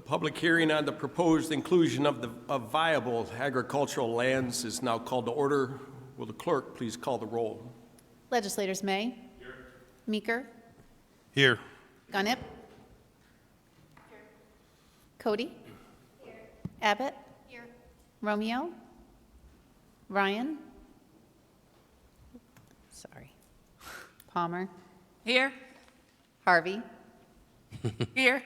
public hearing on the proposed inclusion of viable agricultural lands is now called to order. Will the clerk please call the roll? Legislators May. Here. Meeker. Here. Gunnip. Here. Cody. Here. Abbott. Here. Romeo. Ryan. Sorry. Palmer. Here. Harvey. Here.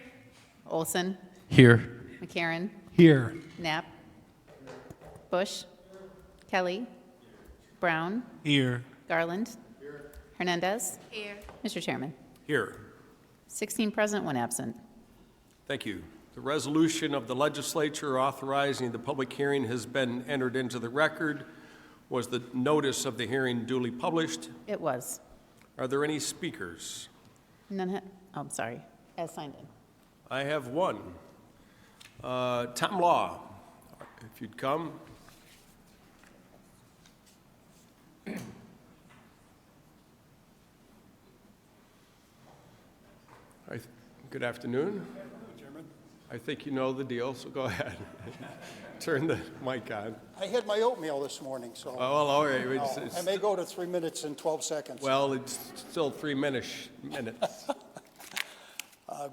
Olson. Here. McCarron. Here. Knapp. Bush. Kelly. Brown. Here. Garland. Hernandez. Here. Mr. Chairman. Here. 16 present, 1 absent. Thank you. The resolution of the legislature authorizing the public hearing has been entered into the record. Was the notice of the hearing duly published? It was. Are there any speakers? None. Oh, I'm sorry. As signed in. I have one. Tom Law, if you'd come. Good afternoon. Chairman. I think you know the deal, so go ahead. Turn the mic on. I had my oatmeal this morning, so Oh, well, all right. I may go to 3 minutes and 12 seconds. Well, it's still 3 minutes.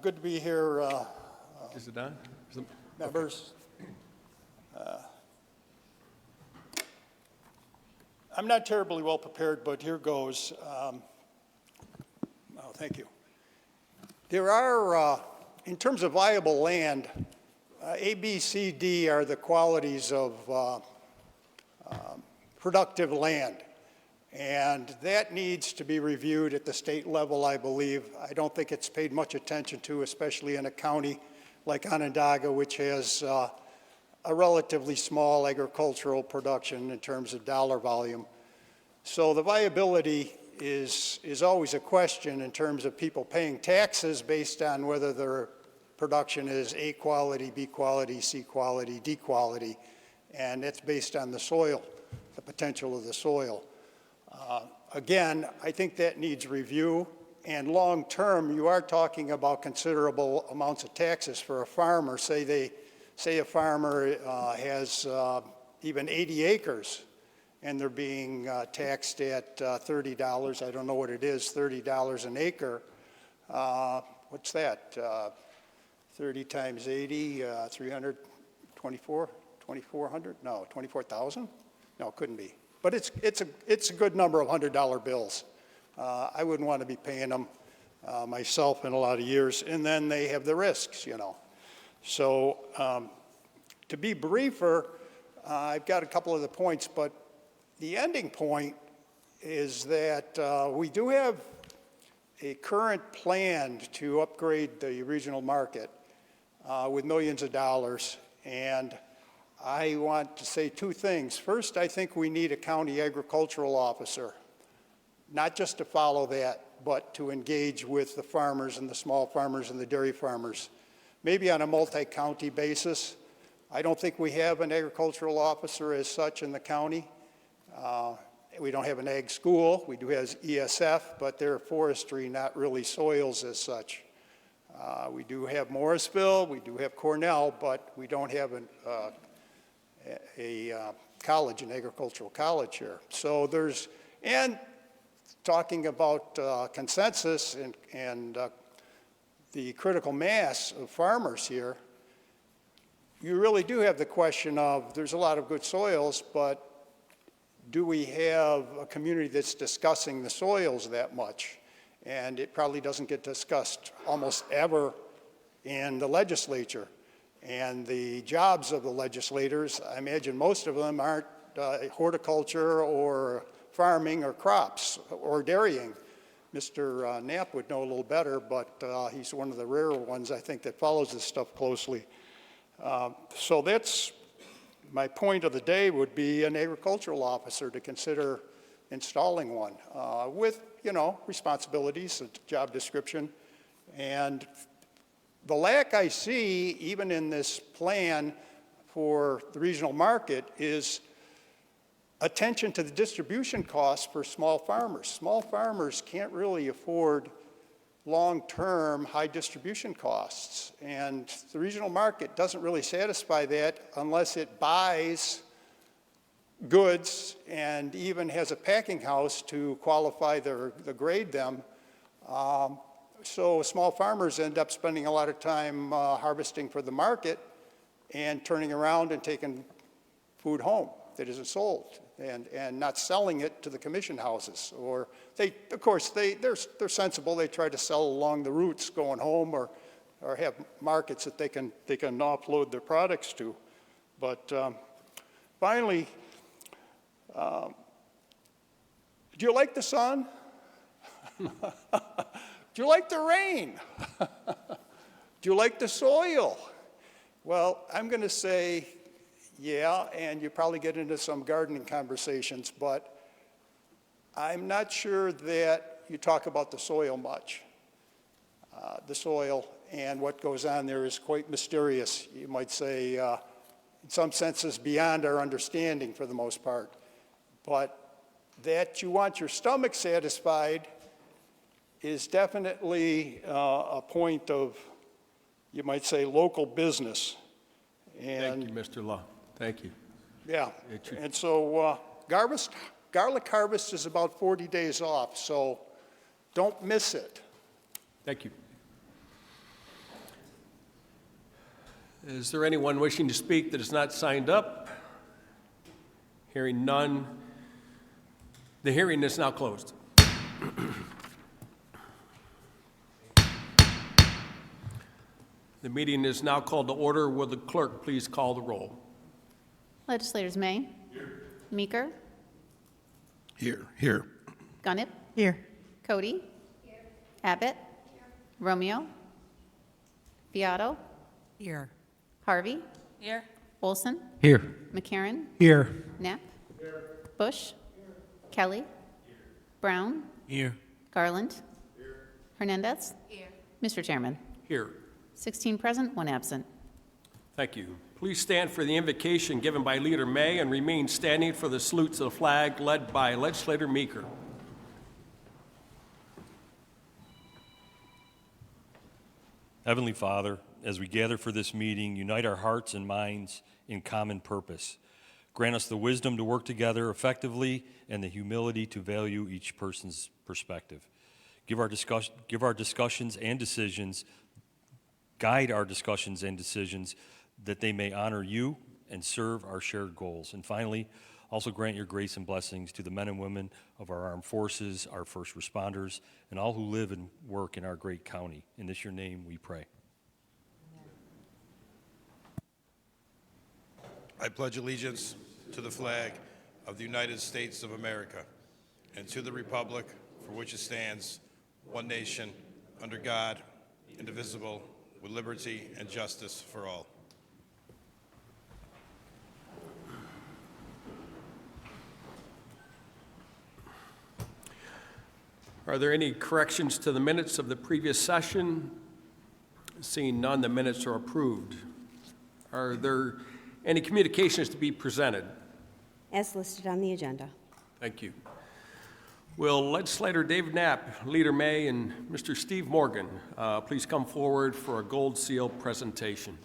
Good to be here, Is it on? members. I'm not terribly well prepared, but here goes. Thank you. There are, in terms of viable land, A, B, C, D are the qualities of productive land. And that needs to be reviewed at the state level, I believe. I don't think it's paid much attention to, especially in a county like Onondaga, which has a relatively small agricultural production in terms of dollar volume. So the viability is always a question in terms of people paying taxes based on whether their production is A quality, B quality, C quality, D quality, and it's based on the soil, the potential of the soil. Again, I think that needs review, and long term, you are talking about considerable amounts of taxes for a farmer. Say a farmer has even 80 acres, and they're being taxed at $30. I don't know what it is, $30 an acre. What's that? 30 times 80, 324, 2,400? No, 24,000? No, it couldn't be. But it's a good number of $100 bills. I wouldn't want to be paying them myself in a lot of years. And then they have the risks, you know. So to be briefer, I've got a couple of the points, but the ending point is that we do have a current plan to upgrade the regional market with millions of dollars. And I want to say 2 things. First, I think we need a county agricultural officer, not just to follow that, but to engage with the farmers and the small farmers and the dairy farmers, maybe on a multi-county basis. I don't think we have an agricultural officer as such in the county. We don't have an ag school. We do have ESF, but they're forestry, not really soils as such. We do have Morrisville, we do have Cornell, but we don't have a college, an agricultural college here. So and talking about consensus and the critical mass of farmers here, you really do have the question of there's a lot of good soils, but do we have a community that's discussing the soils that much? And it probably doesn't get discussed almost ever in the legislature. And the jobs of the legislators, I imagine most of them aren't horticulture or farming or crops or dairying. Mr. Knapp would know a little better, but he's one of the rarer ones, I think, that follows this stuff closely. So that's my point of the day would be an agricultural officer to consider installing one with, you know, responsibilities, a job description. And the lack I see, even in this plan for the regional market, is attention to the distribution costs for small farmers. Small farmers can't really afford, long-term high distribution costs. And the regional market doesn't really satisfy that unless it buys goods and even has a packing house to qualify the grade them. So small farmers end up spending a lot of time harvesting for the market and turning around and taking food home that isn't sold and not selling it to the commission houses. Or they're sensible. They try to sell along the routes going home or have markets that they can offload their products to. But finally, do you like the sun? Do you like the rain? Do you like the soil? Well, I'm going to say, yeah, and you probably get into some gardening conversations, but I'm not sure that you talk about the soil much. The soil and what goes on there is quite mysterious. You might say, in some senses, beyond our understanding for the most part. But that you want your stomach satisfied is definitely a point of, you might say, local business. And Thank you, Mr. Law. Thank you. yeah, and so garlic harvest is about 40 days off, so don't miss it. Thank you. Is there anyone wishing to speak that is not signed up? Hearing none, the hearing is now closed. The meeting is now called to order. Will the clerk please call the roll? Legislators May. Meeker. Here. Gunnip. Here. Cody. Abbott. Romeo. Fiato. Here. Harvey. Here. Olson. Here. McCarron. Here. Knapp. Bush. Kelly. Brown. Here. Garland. Hernandez. Mr. Chairman. Here. 16 present, 1 absent. Thank you. Please stand for the invocation given by Leader May and remain standing for the salute to the flag led by Legislator Meeker. Heavenly Father, as we gather for this meeting, unite our hearts and minds in common purpose. Grant us the wisdom to work together effectively and the humility to value each person's perspective. Guide our discussions and decisions that they may honor you and serve our shared goals. And finally, also grant your grace and blessings to the men and women of our armed forces, our first responders, and all who live and work in our great county. In this your name we pray. I pledge allegiance to the flag of the United States of America and to the republic for which it stands, one nation, under God, indivisible, with liberty and justice for all. Are there any corrections to the minutes of the previous session? Seeing none, the minutes are approved. Are there any communications to be presented? As listed on the agenda. Thank you. Will Legislator David Knapp, Leader May, and Mr. Steve Morgan please come forward for a gold seal presentation?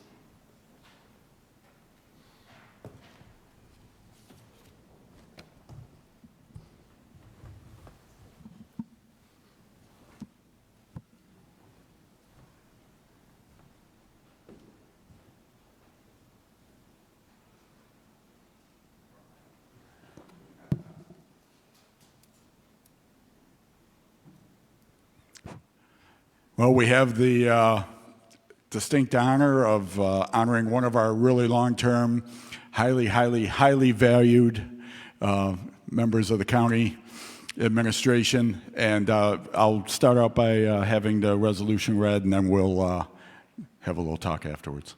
Well, we have the distinct honor of honoring one of our really long-term, highly valued members of the county administration. And I'll start out by having the resolution read, and then we'll have a little talk afterwards.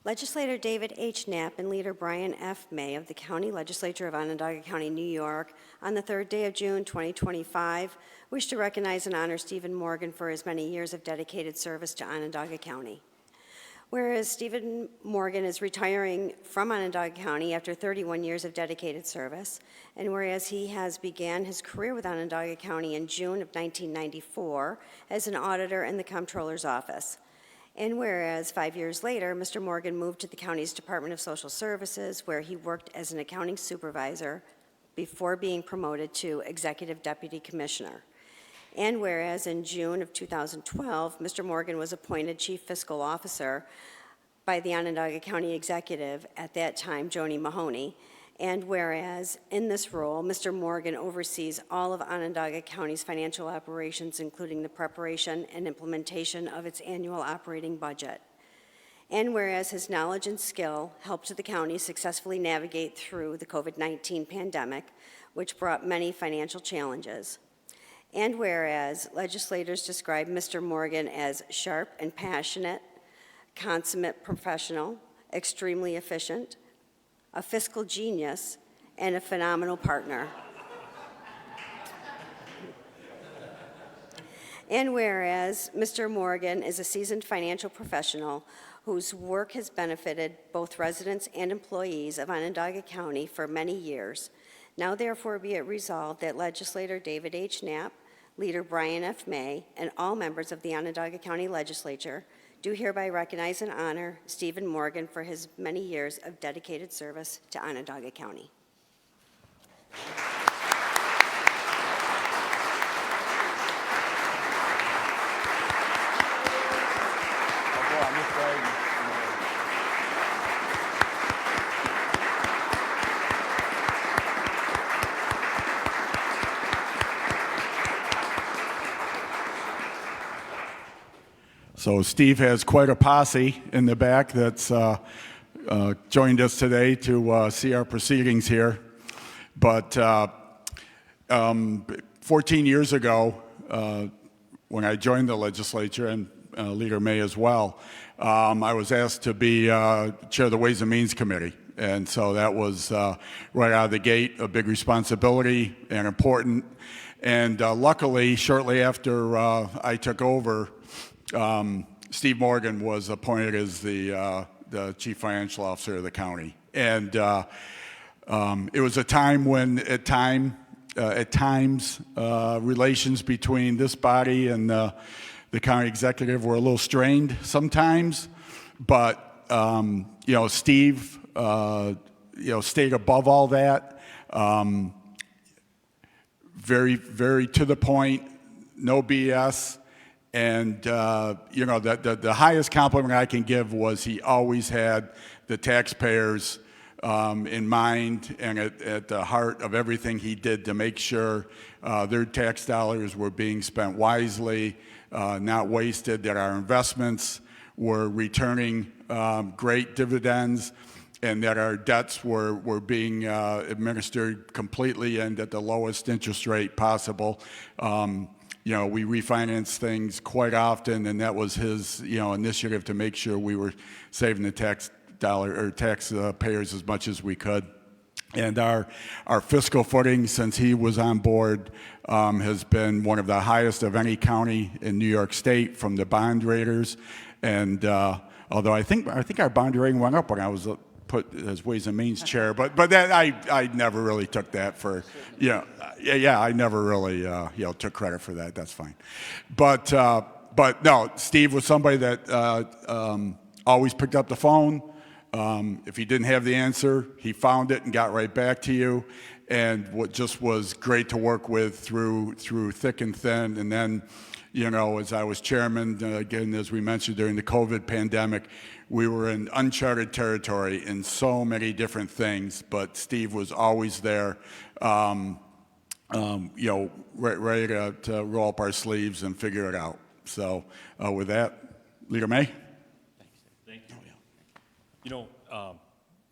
Legislator David H. Knapp and Leader Brian F. May of the County Legislature of Onondaga County, New York, on the 3rd day of June 2025, wish to recognize and honor Stephen Morgan for his many years of dedicated service to Onondaga County. Whereas Stephen Morgan is retiring from Onondaga County after 31 years of dedicated service, and whereas he has began his career with Onondaga County in June of 1994 as an auditor in the Comptroller's office. And whereas 5 years later, Mr. Morgan moved to the county's Department of Social Services, where he worked as an accounting supervisor before being promoted to Executive Deputy Commissioner. And whereas in June of 2012, Mr. Morgan was appointed Chief Fiscal Officer by the Onondaga County Executive, at that time, Joni Mahoney. And whereas in this role, Mr. Morgan oversees all of Onondaga County's financial operations, including the preparation and implementation of its annual operating budget. And whereas his knowledge and skill helped the county successfully navigate through the COVID-19 pandemic, which brought many financial challenges. And whereas legislators describe Mr. Morgan as sharp and passionate, consummate professional, extremely efficient, a fiscal genius, and a phenomenal partner. And whereas Mr. Morgan is a seasoned financial professional whose work has benefited both residents and employees of Onondaga County for many years, now therefore be it resolved that Legislator David H. Knapp, Leader Brian F. May, and all members of the Onondaga County Legislature do hereby recognize and honor Stephen Morgan for his many years of dedicated service to Onondaga County. So Steve has quite a posse in the back that's joined us today to see our proceedings here. But 14 years ago, when I joined the legislature, and Leader May as well, I was asked to be chair of the Ways and Means Committee. And so that was right out of the gate a big responsibility and important. And luckily, shortly after I took over, Steve Morgan was appointed as the chief financial officer of the county. And it was a time when, at times, relations between this body and the county executive were a little strained sometimes. But, Steve, stayed above all that. Very, very to the point, no BS. And, the highest compliment I can give was he always had the taxpayers in mind and at the heart of everything he did to make sure their tax dollars were being spent wisely, not wasted, that our investments were returning great dividends, and that our debts were being administered completely and at the lowest interest rate possible. We refinance things quite often, and that was his, initiative to make sure we were saving the taxpayers as much as we could. And our fiscal footing since he was on board has been one of the highest of any county in New York State from the bond raters. And although I think our bond rating went up when I was put as Ways and Means chair, but that I never really took that for, I never really took credit for that. That's fine. But no, Steve was somebody that always picked up the phone. If he didn't have the answer, he found it and got right back to you. And what just was great to work with through thick and thin. And then, as I was chairman, again, as we mentioned during the COVID pandemic, we were in uncharted territory in so many different things, but Steve was always there, ready to roll up our sleeves and figure it out. So with that, Leader May. Thank you.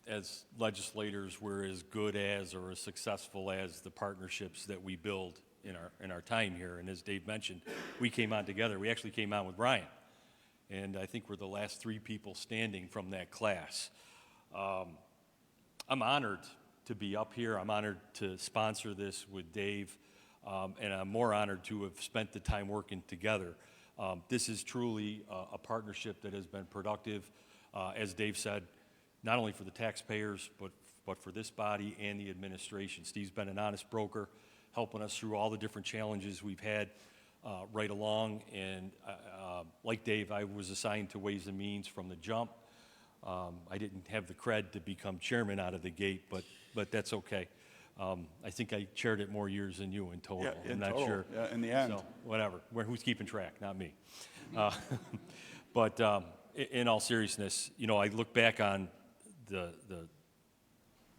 As legislators, we're as good as or as successful as the partnerships that we build in our time here. And as Dave mentioned, we came on together. We actually came on with Brian. And I think we're the last three people standing from that class. I'm honored to be up here. I'm honored to sponsor this with Dave. And I'm more honored to have spent the time working together. This is truly a partnership that has been productive. as Dave said, not only for the taxpayers, but for this body and the administration. Steve's been an honest broker, helping us through all the different challenges we've had right along. And like Dave, I was assigned to Ways and Means from the jump. I didn't have the cred to become chairman out of the gate, but that's okay. I think I chaired it more years than you in total. Yeah, I'm not sure. Yeah, in the end. So, whatever. Who's keeping track? Not me. But in all seriousness, you know, I look back on the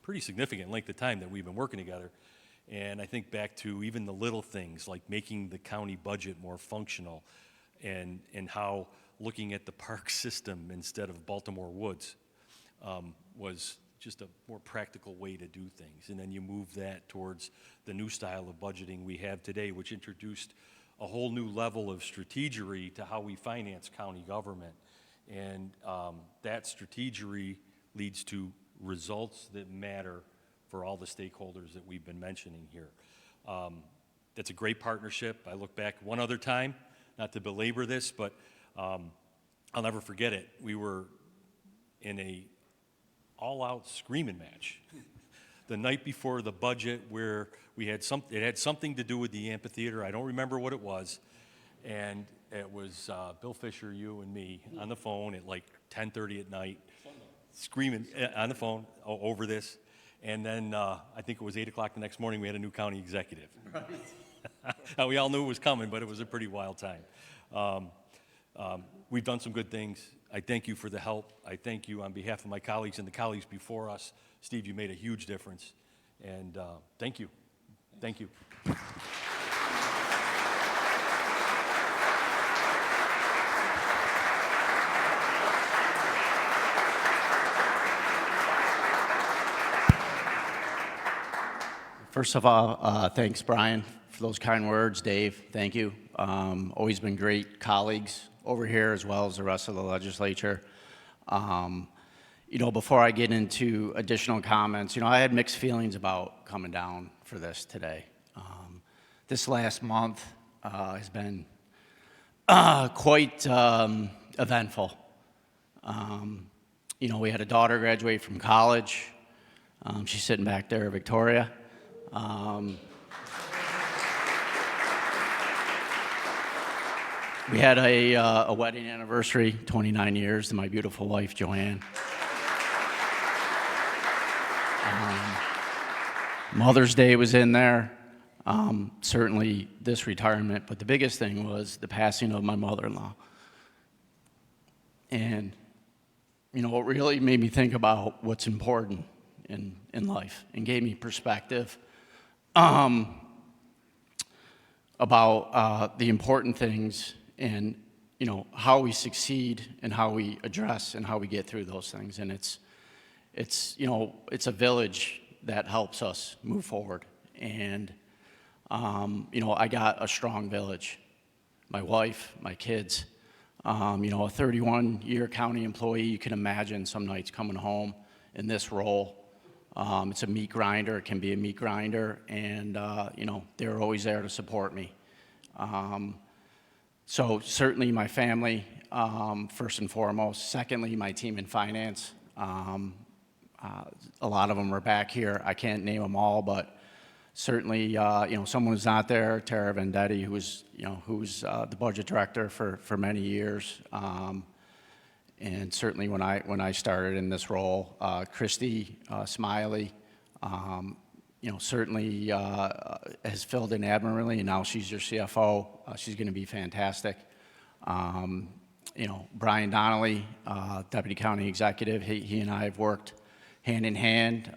pretty significant length of time that we've been working together, and I think back to even the little things like making the county budget more functional, and how looking at the park system instead of Baltimore Woods was just a more practical way to do things. And then you move that towards the new style of budgeting we have today, which introduced a whole new level of strategery to how we finance county government. And that strategery leads to results that matter for all the stakeholders that we've been mentioning here. That's a great partnership. I look back one other time, not to belabor this, but I'll never forget it. We were in a all-out screaming match the night before the budget, where we had it had something to do with the amphitheater. I don't remember what it was, and it was Bill Fisher, you, and me on the phone at like 10:30 at night, screaming on the phone over this. And then I think it was 8 o'clock the next morning, we had a new county executive. Right. We all knew it was coming, but it was a pretty wild time. We've done some good things. I thank you for the help. I thank you on behalf of my colleagues and the colleagues before us. Steve, you made a huge difference. And thank you. Thank you. First of all, thanks, Brian, for those kind words. Dave, thank you. Always been great colleagues over here, as well as the rest of the legislature. You know, before I get into additional comments, you know, I had mixed feelings about coming down for this today. This last month has been quite eventful. You know, we had a daughter graduate from college. She's sitting back there, Victoria. We had a wedding anniversary, 29 years, to my beautiful wife, Joanne. Mother's Day was in there, certainly this retirement, but the biggest thing was the passing of my mother-in-law. And, you know, it really made me think about what's important in life and gave me perspective about the important things and, you know, how we succeed and how we address and how we get through those things. And it's you know, it's a village that helps us move forward. And, you know, I got a strong village. My wife, my kids, you know, a 31-year county employee. You can imagine some nights coming home in this role. It's a meat grinder. It can be a meat grinder. And, you know, they're always there to support me. So certainly my family, first and foremost. Secondly, my team in finance. A lot of them are back here. I can't name them all, but certainly, you know, someone who's not there, Tara Vendetti, who's the budget director for many years. And certainly when I started in this role, Christy Smiley, you know, certainly has filled in admirably, and now she's your CFO. She's going to be fantastic. You know, Brian Donnelly, Deputy County Executive, he and I have worked hand in hand,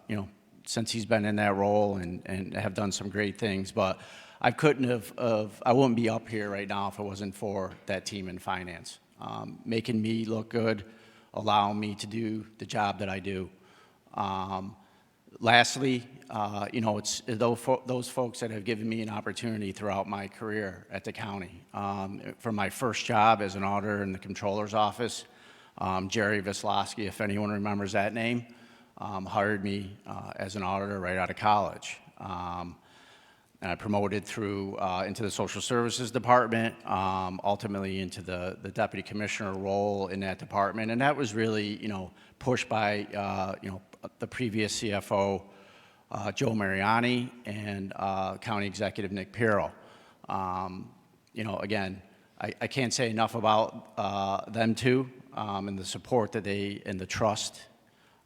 you know, since he's been in that role, and have done some great things. But I wouldn't be up here right now if it wasn't for that team in finance, making me look good, allowing me to do the job that I do. Lastly, you know, it's those folks that have given me an opportunity throughout my career at the county. From my first job as an auditor in the Comptroller's office, Jerry Vislowski, if anyone remembers that name, hired me as an auditor right out of college. and I promoted through into the Social Services Department, ultimately into the Deputy Commissioner role in that department. And that was really, pushed by, the previous CFO, Joe Mariani, and County Executive Nick Pirro. Again, I can't say enough about them two and the support that they, and the trust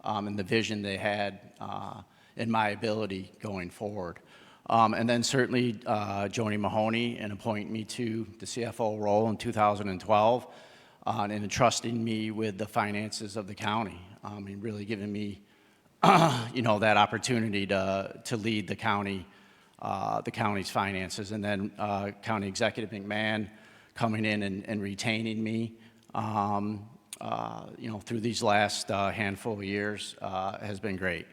and the vision they had in my ability going forward. And then certainly Joni Mahoney and appointing me to the CFO role in 2012 and entrusting me with the finances of the county and really giving me that opportunity to lead the county, the county's finances. And then County Executive McMahon coming in and retaining me, through these last handful of years has been great.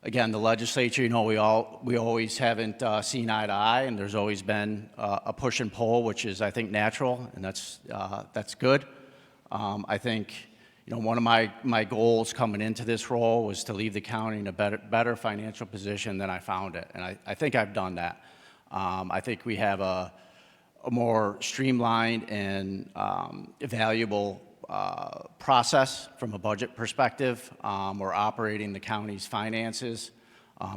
Again, the legislature, we always haven't seen eye to eye, and there's always been a push and pull, which is, I think, natural, and that's good. I think, one of my goals coming into this role was to leave the county in a better financial position than I found it, and I think I've done that. I think we have a more streamlined and valuable process from a budget perspective. We're operating the county's finances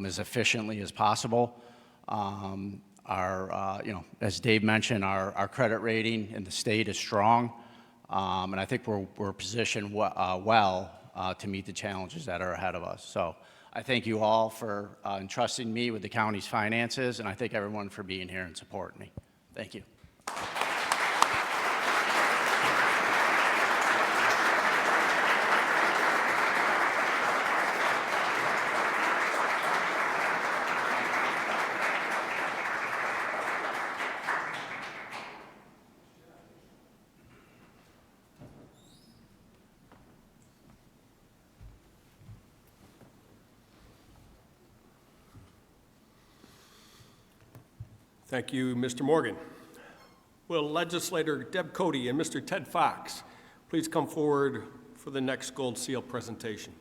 as efficiently as possible. As Dave mentioned, our credit rating in the state is strong, and I think we're positioned well to meet the challenges that are ahead of us. So I thank you all for entrusting me with the county's finances, and I thank everyone for being here and supporting me. Thank you. Thank you, Mr. Morgan. Will Legislator Deb Cody and Mr. Ted Fox please come forward for the next Gold Seal presentation?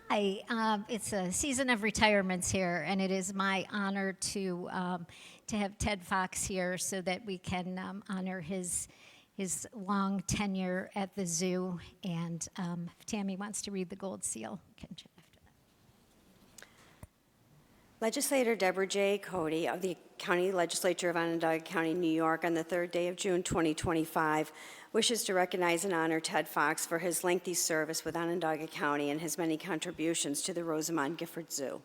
Hi, it's a season of retirements here, and it is my honor to have Ted Fox here so that we can honor his long tenure at the zoo. And if Tammy wants to read the Gold Seal, can after that. Legislator Deborah J. Cody of the County Legislature of Onondaga County, New York, on the 3rd day of June 2025, wishes to recognize and honor Ted Fox for his lengthy service with Onondaga County and his many contributions to the Rosamond Gifford Zoo.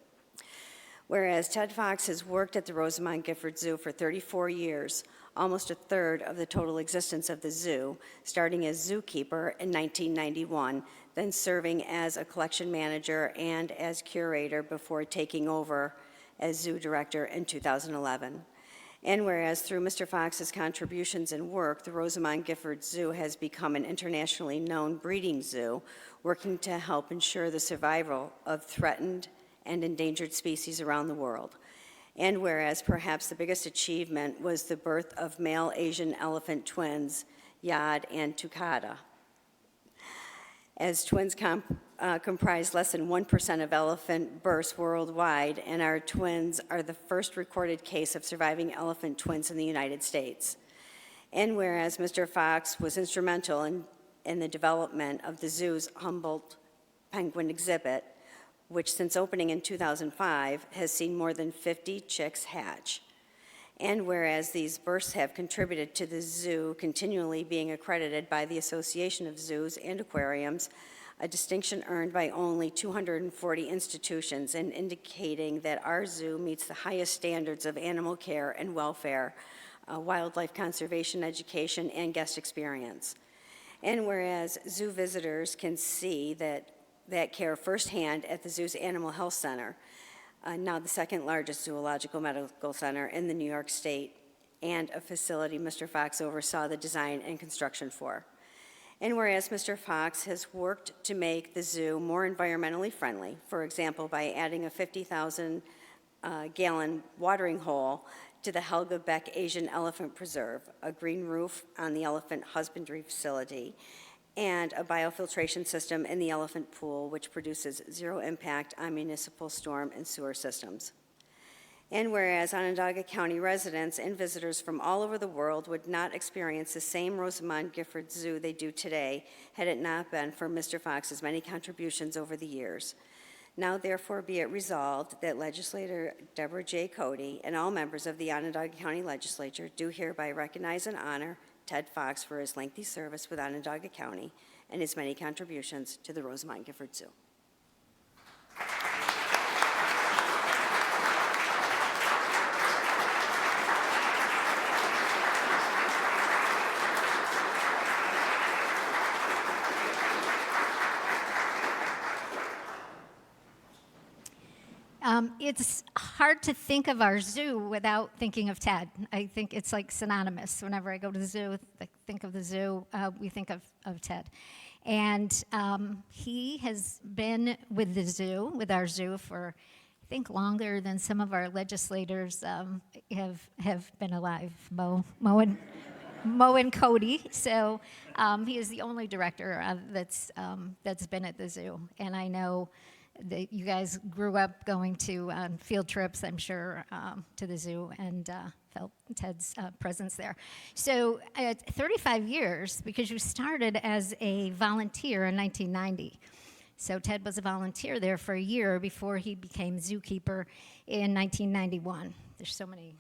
Whereas Ted Fox has worked at the Rosamond Gifford Zoo for 34 years, almost a third of the total existence of the zoo, starting as zookeeper in 1991, then serving as a collection manager and as curator before taking over as zoo director in 2011. And whereas through Mr. Fox's contributions and work, the Rosamond Gifford Zoo has become an internationally known breeding zoo, working to help ensure the survival of threatened and endangered species around the world. And whereas perhaps the biggest achievement was the birth of male Asian elephant twins, Yad and Tukada. As twins comprise less than 1% of elephant births worldwide, and our twins are the first recorded case of surviving elephant twins in the United States. And whereas Mr. Fox was instrumental in the development of the zoo's Humboldt penguin exhibit, which since opening in 2005 has seen more than 50 chicks hatch. And whereas these births have contributed to the zoo continually being accredited by the Association of Zoos and Aquariums, a distinction earned by only 240 institutions, and indicating that our zoo meets the highest standards of animal care and welfare, wildlife conservation education, and guest experience. And whereas zoo visitors can see that care firsthand at the zoo's Animal Health Center, now the second largest zoological medical center in the New York State, and a facility Mr. Fox oversaw the design and construction for. And whereas Mr. Fox has worked to make the zoo more environmentally friendly, for example, by adding a 50,000-gallon watering hole to the Helga Beck Asian Elephant Preserve, a green roof on the elephant husbandry facility, and a biofiltration system in the elephant pool, which produces zero impact on municipal storm and sewer systems. And whereas Onondaga County residents and visitors from all over the world would not experience the same Rosamond Gifford Zoo they do today had it not been for Mr. Fox's many contributions over the years. Now therefore be it resolved that Legislator Deborah J. Cody and all members of the Onondaga County Legislature do hereby recognize and honor Ted Fox for his lengthy service with Onondaga County and his many contributions to the Rosamond Gifford Zoo. It's hard to think of our zoo without thinking of Ted. I think it's like synonymous. Whenever I go to the zoo, think of the zoo, we think of Ted. And he has been with the zoo, with our zoo, for I think longer than some of our legislators have been alive. Mo and Cody. So he is the only director that's been at the zoo, and I know that you guys grew up going to field trips, I'm sure, to the zoo and felt Ted's presence there. So 35 years, because you started as a volunteer in 1990. So Ted was a volunteer there for a year before he became zookeeper in 1991. There's so many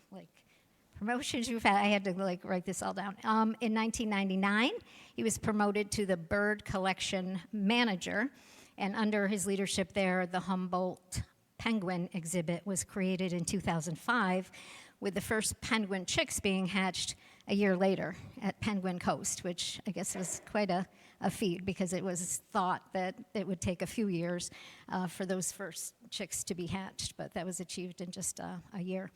promotions you've had. I had to write this all down. In 1999, he was promoted to the bird collection manager. And under his leadership there, the Humboldt Penguin exhibit was created in 2005, with the first penguin chicks being hatched a year later at Penguin Coast, which I guess was quite a feat because it was thought that it would take a few years for those first chicks to be hatched, but that was achieved in just a year.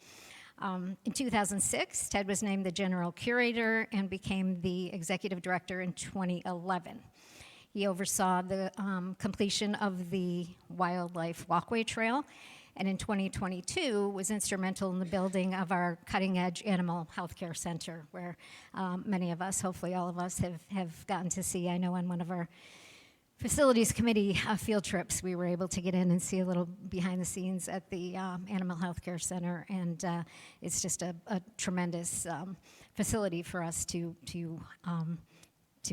In 2006, Ted was named the general curator and became the executive director in 2011. He oversaw the completion of the Wildlife Walkway Trail, and in 2022 was instrumental in the building of our cutting-edge animal healthcare center, where many of us, hopefully all of us, have gotten to see. I know on one of our facilities committee field trips, we were able to get in and see a little behind the scenes at the Animal Healthcare Center, and it's just a tremendous facility for us to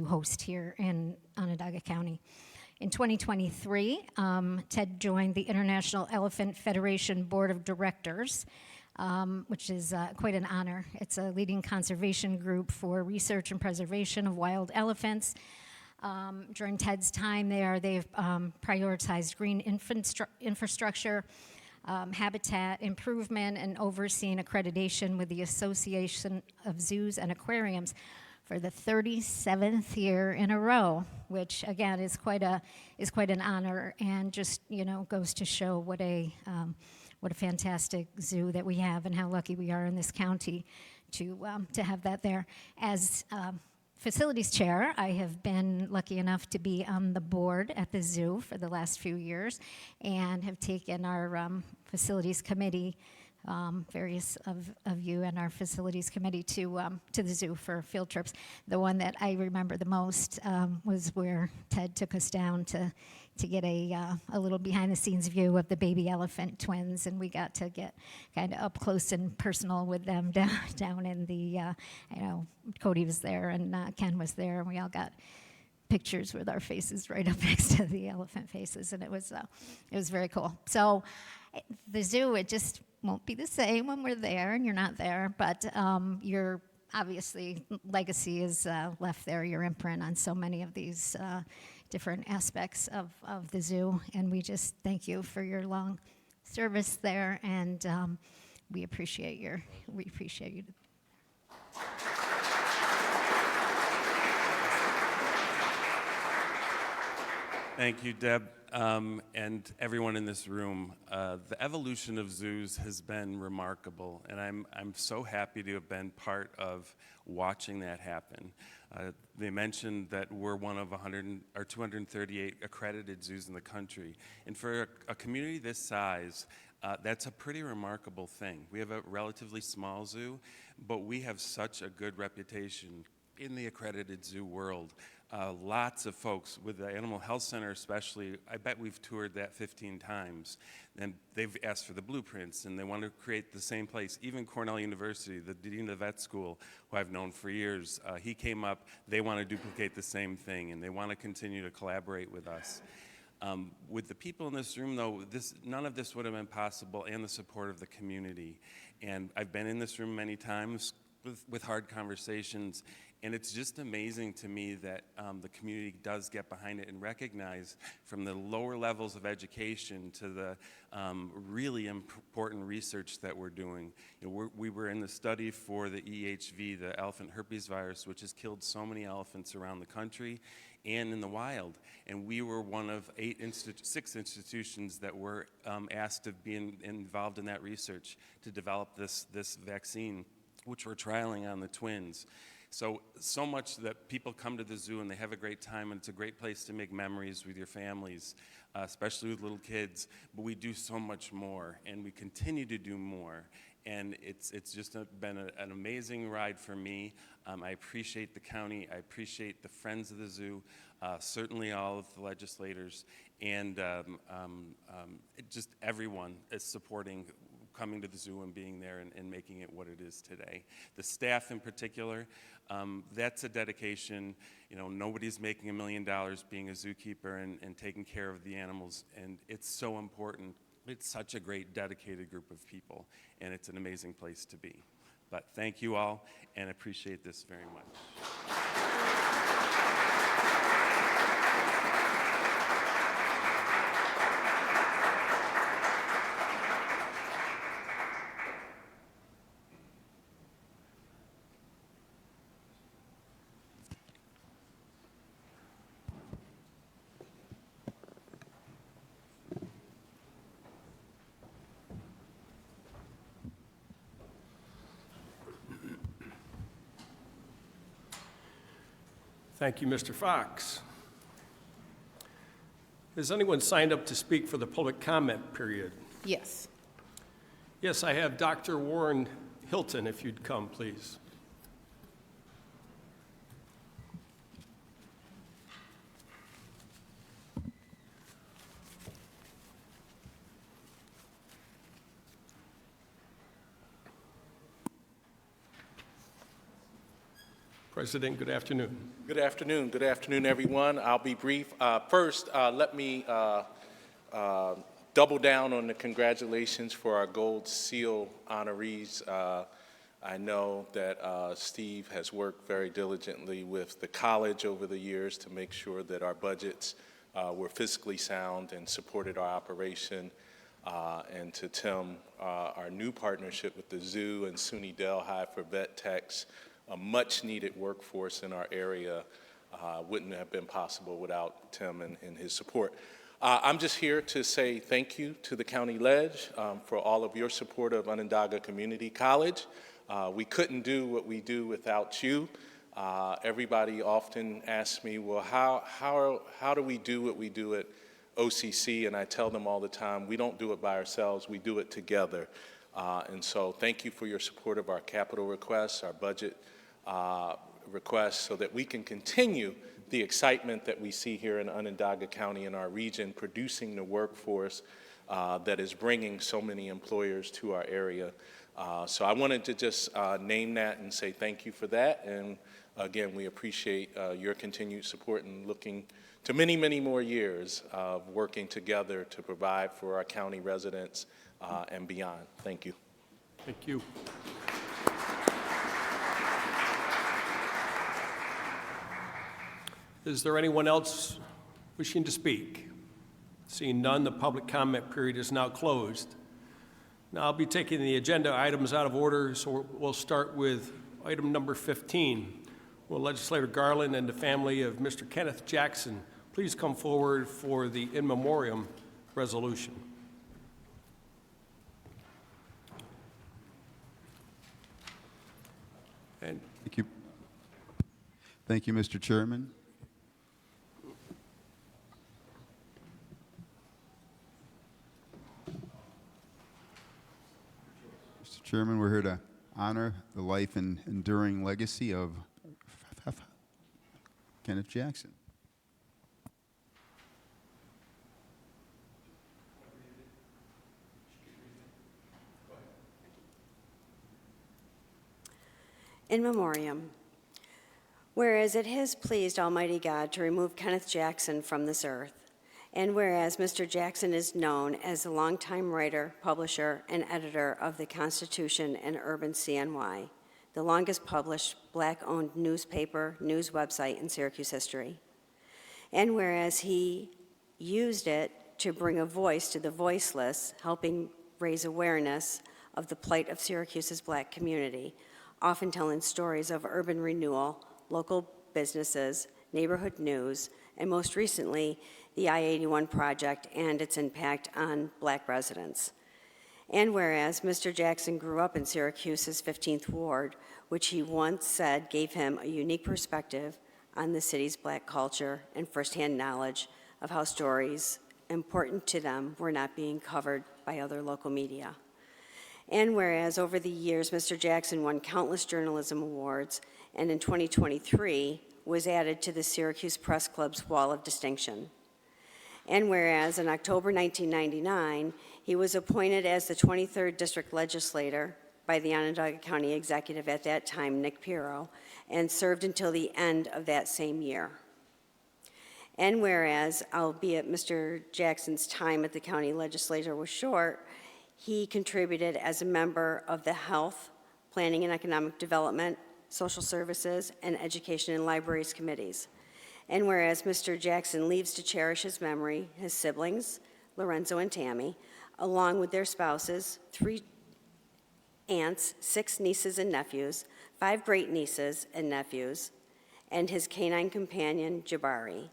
host here in Onondaga County. In 2023, Ted joined the International Elephant Federation Board of Directors, which is quite an honor. It's a leading conservation group for research and preservation of wild elephants. During Ted's time there, they've prioritized green infrastructure, habitat improvement, and overseen accreditation with the Association of Zoos and Aquariums for the 37th year in a row, which again is quite an honor, and just goes to show what a fantastic zoo that we have and how lucky we are in this county to have that there. As facilities chair, I have been lucky enough to be on the board at the zoo for the last few years, and have taken our facilities committee, various of you and our facilities committee to the zoo for field trips. The one that I remember the most was where Ted took us down to get a little behind-the-scenes view of the baby elephant twins, and we got to get kind of up close and personal with them down in the, Cody was there and Ken was there, and we all got pictures with our faces right up next to the elephant faces, and it was very cool. So the zoo, it just won't be the same when we're there and you're not there, but your obviously legacy is left there, your imprint on so many of these different aspects of the zoo, and we just thank you for your long service there, and we appreciate you. Thank you, Deb. and everyone in this room. The evolution of zoos has been remarkable, and I'm so happy to have been part of watching that happen. They mentioned that we're one of 238 accredited zoos in the country, and for a community this size, that's a pretty remarkable thing. We have a relatively small zoo, but we have such a good reputation in the accredited zoo world. Lots of folks with the Animal Health Center especially, I bet we've toured that 15 times, and they've asked for the blueprints, and they want to create the same place. Even Cornell University, the dean of the vet school, who I've known for years, he came up, they want to duplicate the same thing, and they want to continue to collaborate with us. With the people in this room, though, none of this would have been possible, and the support of the community. And I've been in this room many times with hard conversations, and it's just amazing to me that the community does get behind it and recognize from the lower levels of education to the really important research that we're doing. You know, we were in the study for the EHV, the elephant herpes virus, which has killed so many elephants around the country and in the wild. And we were one of 6 institutions that were asked to be involved in that research to develop this vaccine, which we're trialing on the twins. So much that people come to the zoo and they have a great time, and it's a great place to make memories with your families, especially with little kids. But we do so much more, and we continue to do more. And it's just been an amazing ride for me. I appreciate the county. I appreciate the friends of the zoo, certainly all of the legislators, and just everyone is supporting coming to the zoo and being there and making it what it is today. The staff in particular, that's a dedication. You know, nobody's making $1 million being a zookeeper and taking care of the animals, and it's so important. It's such a great, dedicated group of people, and it's an amazing place to be. But thank you all, and appreciate this very much. Thank you, Mr. Fox. Has anyone signed up to speak for the public comment period? Yes. Yes, I have Dr. Warren Hilton, if you'd come, please. President, good afternoon. Good afternoon. Good afternoon, everyone. I'll be brief. First, let me double down on the congratulations for our Gold Seal honorees. I know that Steve has worked very diligently with the college over the years to make sure that our budgets were fiscally sound and supported our operation. And to Tim, our new partnership with the zoo and SUNY Delhi for vet techs, a much-needed workforce in our area, wouldn't have been possible without Tim and his support. I'm just here to say thank you to the County Leg for all of your support of Onondaga Community College. We couldn't do what we do without you. Everybody often asks me, well, how do we do what we do at OCC? And I tell them all the time, we don't do it by ourselves, we do it together. And so thank you for your support of our capital requests, our budget requests, so that we can continue the excitement that we see here in Onondaga County and our region, producing the workforce that is bringing so many employers to our area. So I wanted to just name that and say thank you for that. And again, we appreciate your continued support and looking to many, many more years of working together to provide for our county residents and beyond. Thank you. Thank you. Is there anyone else wishing to speak? Seeing none, the public comment period is now closed. Now I'll be taking the agenda items out of order, so we'll start with item number 15. Will Legislator Garland and the family of Mr. Kenneth Jackson please come forward for the in memoriam resolution. And Thank you. Thank you, Mr. Chairman. Mr. Chairman, we're here to honor the life and enduring legacy of Kenneth Jackson. In memoriam. Whereas it has pleased Almighty God to remove Kenneth Jackson from this earth, and whereas Mr. Jackson is known as a longtime writer, publisher, and editor of the Constitution and Urban CNY, the longest published Black-owned newspaper, news website in Syracuse history, and whereas he used it to bring a voice to the voiceless, helping raise awareness of the plight of Syracuse's Black community, often telling stories of urban renewal, local businesses, neighborhood news, and most recently, the I-81 project and its impact on Black residents. And whereas Mr. Jackson grew up in Syracuse's 15th Ward, which he once said gave him a unique perspective on the city's Black culture and firsthand knowledge of how stories important to them were not being covered by other local media. And whereas over the years, Mr. Jackson won countless journalism awards, and in 2023 was added to the Syracuse Press Club's Wall of Distinction. And whereas in October 1999, he was appointed as the 23rd District Legislator by the Onondaga County Executive at that time, Nick Pirro, and served until the end of that same year. And whereas, albeit Mr. Jackson's time at the county legislature was short, he contributed as a member of the Health, Planning and Economic Development, Social Services, and Education and Libraries Committees. And whereas Mr. Jackson leaves to cherish his memory, his siblings, Lorenzo and Tammy, along with their spouses, 3 aunts, 6 nieces and nephews, 5 great-nieces and nephews, and his canine companion, Jabari.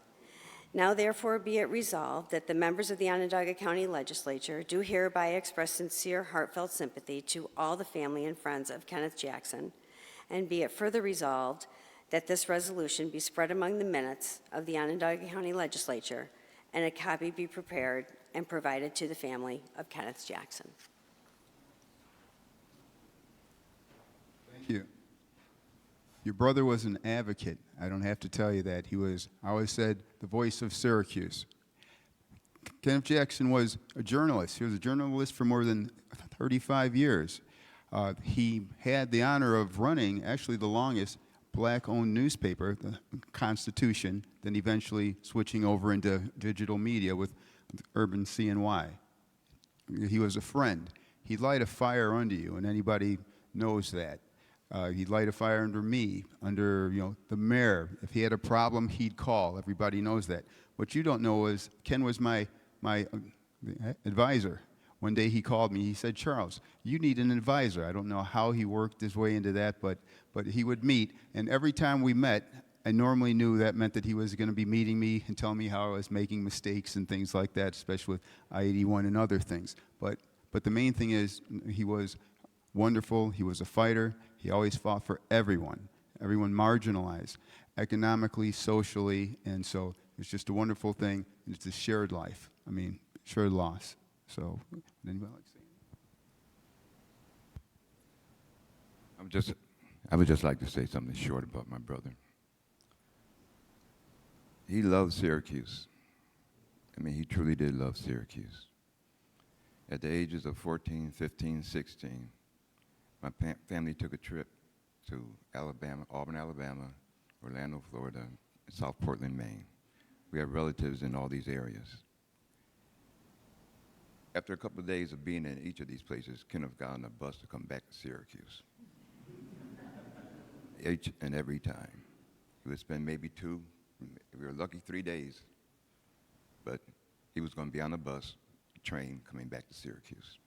Now therefore be it resolved that the members of the Onondaga County Legislature do hereby express sincere, heartfelt sympathy to all the family and friends of Kenneth Jackson, and be it further resolved that this resolution be spread among the minutes of the Onondaga County Legislature, and a copy be prepared and provided to the family of Kenneth Jackson. Thank you. Your brother was an advocate. I don't have to tell you that. He was, I always said, the voice of Syracuse. Kenneth Jackson was a journalist. He was a journalist for more than 35 years. He had the honor of running, actually, the longest Black-owned newspaper, the Constitution, then eventually switching over into digital media with Urban CNY. He was a friend. He'd light a fire under you, and anybody knows that. He'd light a fire under me, under the mayor. If he had a problem, he'd call. Everybody knows that. What you don't know is Ken was my advisor. One day he called me. He said, "Charles, you need an advisor." I don't know how he worked his way into that, but he would meet. And every time we met, I normally knew that meant that he was going to be meeting me and telling me how I was making mistakes and things like that, especially with I-81 and other things. But the main thing is he was wonderful. He was a fighter. He always fought for everyone marginalized, economically, socially, and so it's just a wonderful thing. It's a shared life. I mean, shared loss. So, would anybody like to say anything? I would just like to say something short about my brother. He loved Syracuse. I mean, he truly did love Syracuse. At the ages of 14, 15, 16, my family took a trip to Alabama, Auburn, Alabama, Orlando, Florida, and South Portland, Maine. We have relatives in all these areas. After a couple of days of being in each of these places, Kenneth got on a bus to come back to Syracuse. Each and every time. He would spend maybe 2, we were lucky 3 days, but he was going to be on a bus, train, coming back to Syracuse.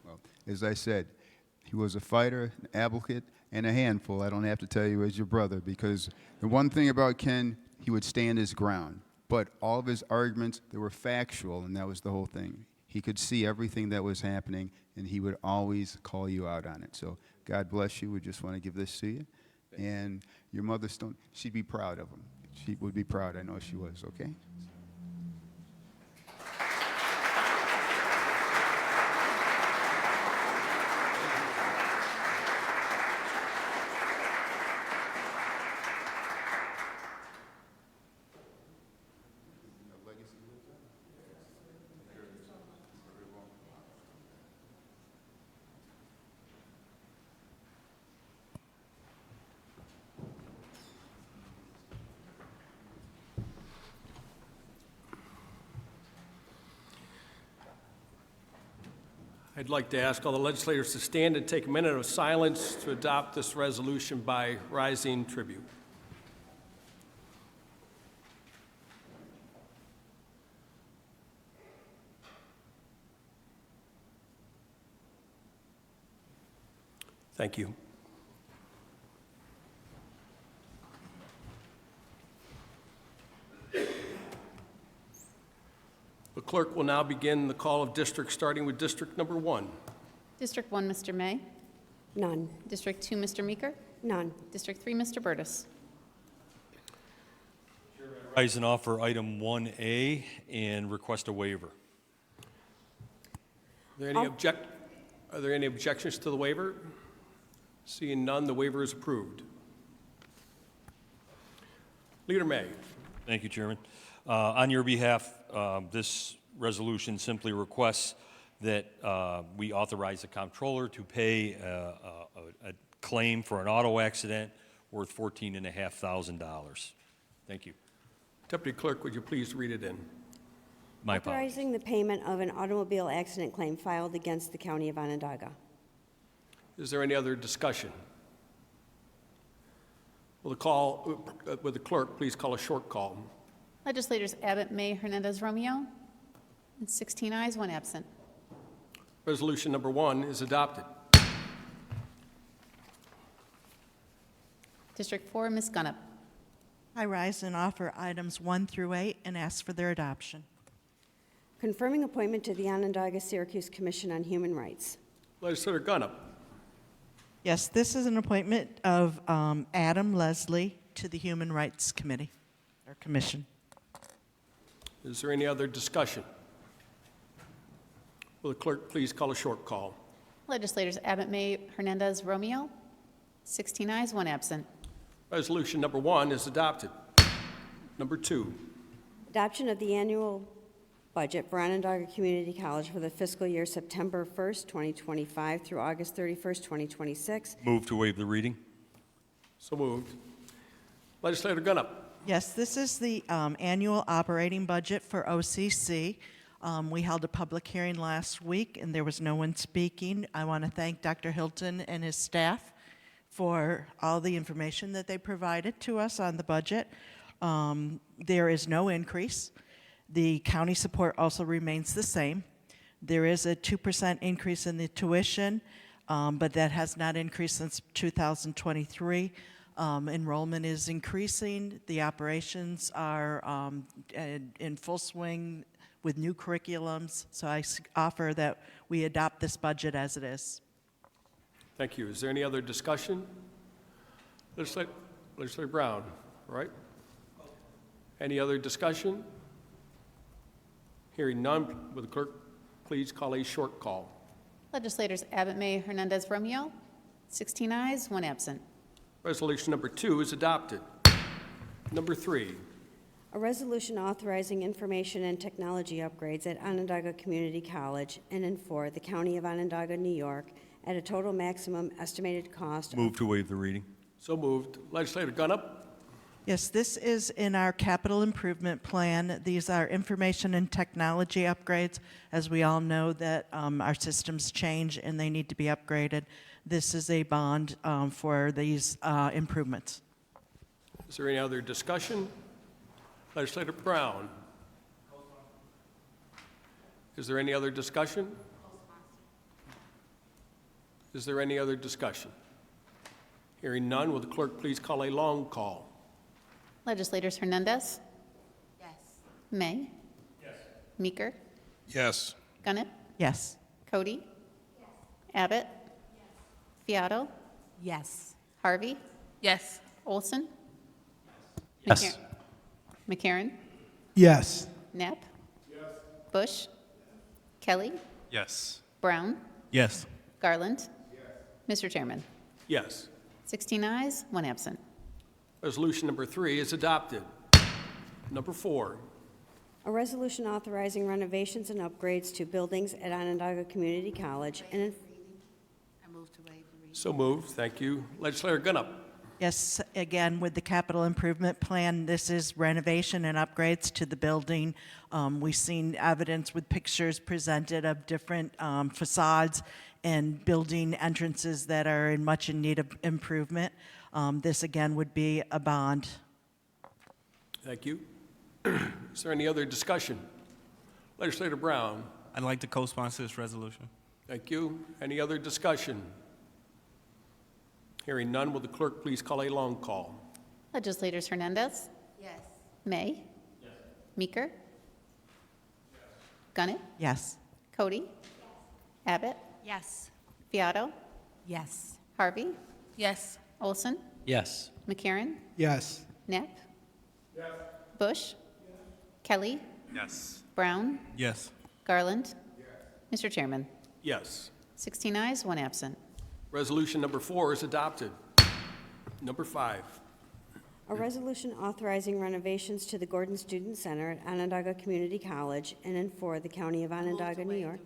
Well, as I said, he was a fighter, an advocate, and a handful, I don't have to tell you, as your brother, because the one thing about Ken, he would stand his ground. But all of his arguments, they were factual, and that was the whole thing. He could see everything that was happening, and he would always call you out on it. So God bless you. We just want to give this to you. And your mother, she'd be proud of him. She would be proud. I know she was, okay? I'd like to ask all the legislators to stand and take a minute of silence to adopt this resolution by rising tribute. Thank you. The clerk will now begin the call of districts, starting with District Number 1. District 1, Mr. May. None. District 2, Mr. Meeker. None. District 3, Mr. Burtis. Rise and offer item 1A and request a waiver. Are there any objections to the waiver? Seeing none, the waiver is approved. Leader May. Thank you, Chairman. On your behalf, this resolution simply requests that we authorize the comptroller to pay a claim for an auto accident worth $14,500. Thank you. Deputy Clerk, would you please read it in? My apologies. Authorizing the payment of an automobile accident claim filed against the County of Onondaga. Is there any other discussion? Will the clerk please call a short call? Legislators Abbott, May, Hernandez, Romeo. And 16 ayes, 1 absent. Resolution number 1 is adopted. District 4, Ms. Gunnop. I rise and offer items 1 through 8 and ask for their adoption. Confirming appointment to the Onondaga-Syracuse Commission on Human Rights. Legislator Gunnop. Yes, this is an appointment of Adam Leslie to the Human Rights Committee, or Commission. Is there any other discussion? Will the clerk please call a short call? Legislators Abbott, May, Hernandez, Romeo. 16 ayes, 1 absent. Resolution number 1 is adopted. Number 2. Adoption of the annual budget for Onondaga Community College for the fiscal year September 1st, 2025 through August 31st, 2026. Move to waive the reading. So moved. Legislator Gunnop. Yes, this is the annual operating budget for OCC. We held a public hearing last week, and there was no one speaking. I want to thank Dr. Hilton and his staff for all the information that they provided to us on the budget. There is no increase. The county support also remains the same. There is a 2% increase in the tuition, but that has not increased since 2023. Enrollment is increasing. The operations are in full swing with new curriculums, so I offer that we adopt this budget as it is. Thank you. Is there any other discussion? Legislator Brown, right? Any other discussion? Hearing none, will the clerk please call a short call? Legislators Abbott, May, Hernandez, Romeo. 16 ayes, 1 absent. Resolution number 2 is adopted. Number 3. A resolution authorizing information and technology upgrades at Onondaga Community College in and for the County of Onondaga, New York, at a total maximum estimated cost. Move to waive the reading. So moved. Legislator Gunnop. Yes, this is in our capital improvement plan. These are information and technology upgrades. As we all know that our systems change and they need to be upgraded. This is a bond for these improvements. Is there any other discussion? Legislator Brown. Is there any other discussion? Is there any other discussion? Hearing none, will the clerk please call a long call? Legislators Hernandez. Yes. May. Yes. Meeker. Yes. Gunnett. Yes. Cody. Yes. Abbott. Yes. Fiato. Yes. Harvey. Yes. Olson. Yes. McCarron. Yes. Knapp. Bush. Kelly. Yes. Brown. Yes. Garland. Mr. Chairman. Yes. 16 ayes, 1 absent. Resolution number 3 is adopted. Number 4. A resolution authorizing renovations and upgrades to buildings at Onondaga Community College and I move to waive the reading. So moved. Thank you. Legislator Gunnett. Yes, again, with the capital improvement plan, this is renovation and upgrades to the building. We've seen evidence with pictures presented of different facades and building entrances that are much in need of improvement. This, again, would be a bond. Thank you. Is there any other discussion? Legislator Brown. I'd like to co-sponsor this resolution. Thank you. Any other discussion? Hearing none, will the clerk please call a long call? Legislators Hernandez. Yes. May. Yes. Meeker. Yes. Gunnett. Yes. Cody. Abbott. Yes. Fiato. Yes. Harvey. Yes. Olson. Yes. McCarron. Yes. Knapp. Bush. Kelly. Yes. Brown. Yes. Garland. Mr. Chairman. Yes. 16 ayes, 1 absent. Resolution number 4 is adopted. Number 5. a resolution authorizing renovations to the Gordon Student Center at Onondaga Community College in and for the County of Onondaga, New York.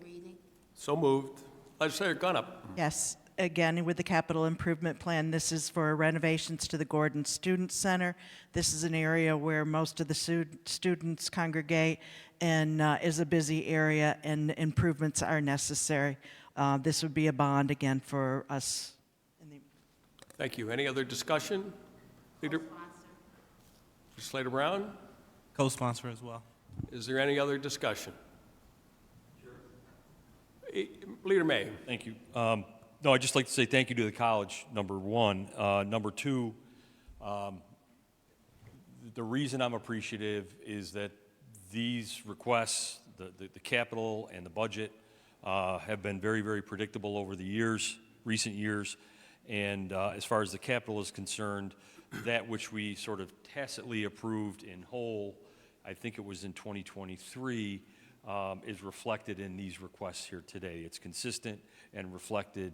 So moved. Legislator Gunnett. Yes, again, with the capital improvement plan, this is for renovations to the Gordon Student Center. This is an area where most of the students congregate and is a busy area, and improvements are necessary. This would be a bond again for us. Thank you. Any other discussion? Leader? Legislator Brown? Co-sponsor as well. Is there any other discussion? Leader May. Thank you. No, I'd just like to say thank you to the college, number one. Number two, the reason I'm appreciative is that these requests, the capital and the budget, have been very, very predictable over the years, recent years. And as far as the capital is concerned, that which we sort of tacitly approved in whole, I think it was in 2023, is reflected in these requests here today. It's consistent and reflected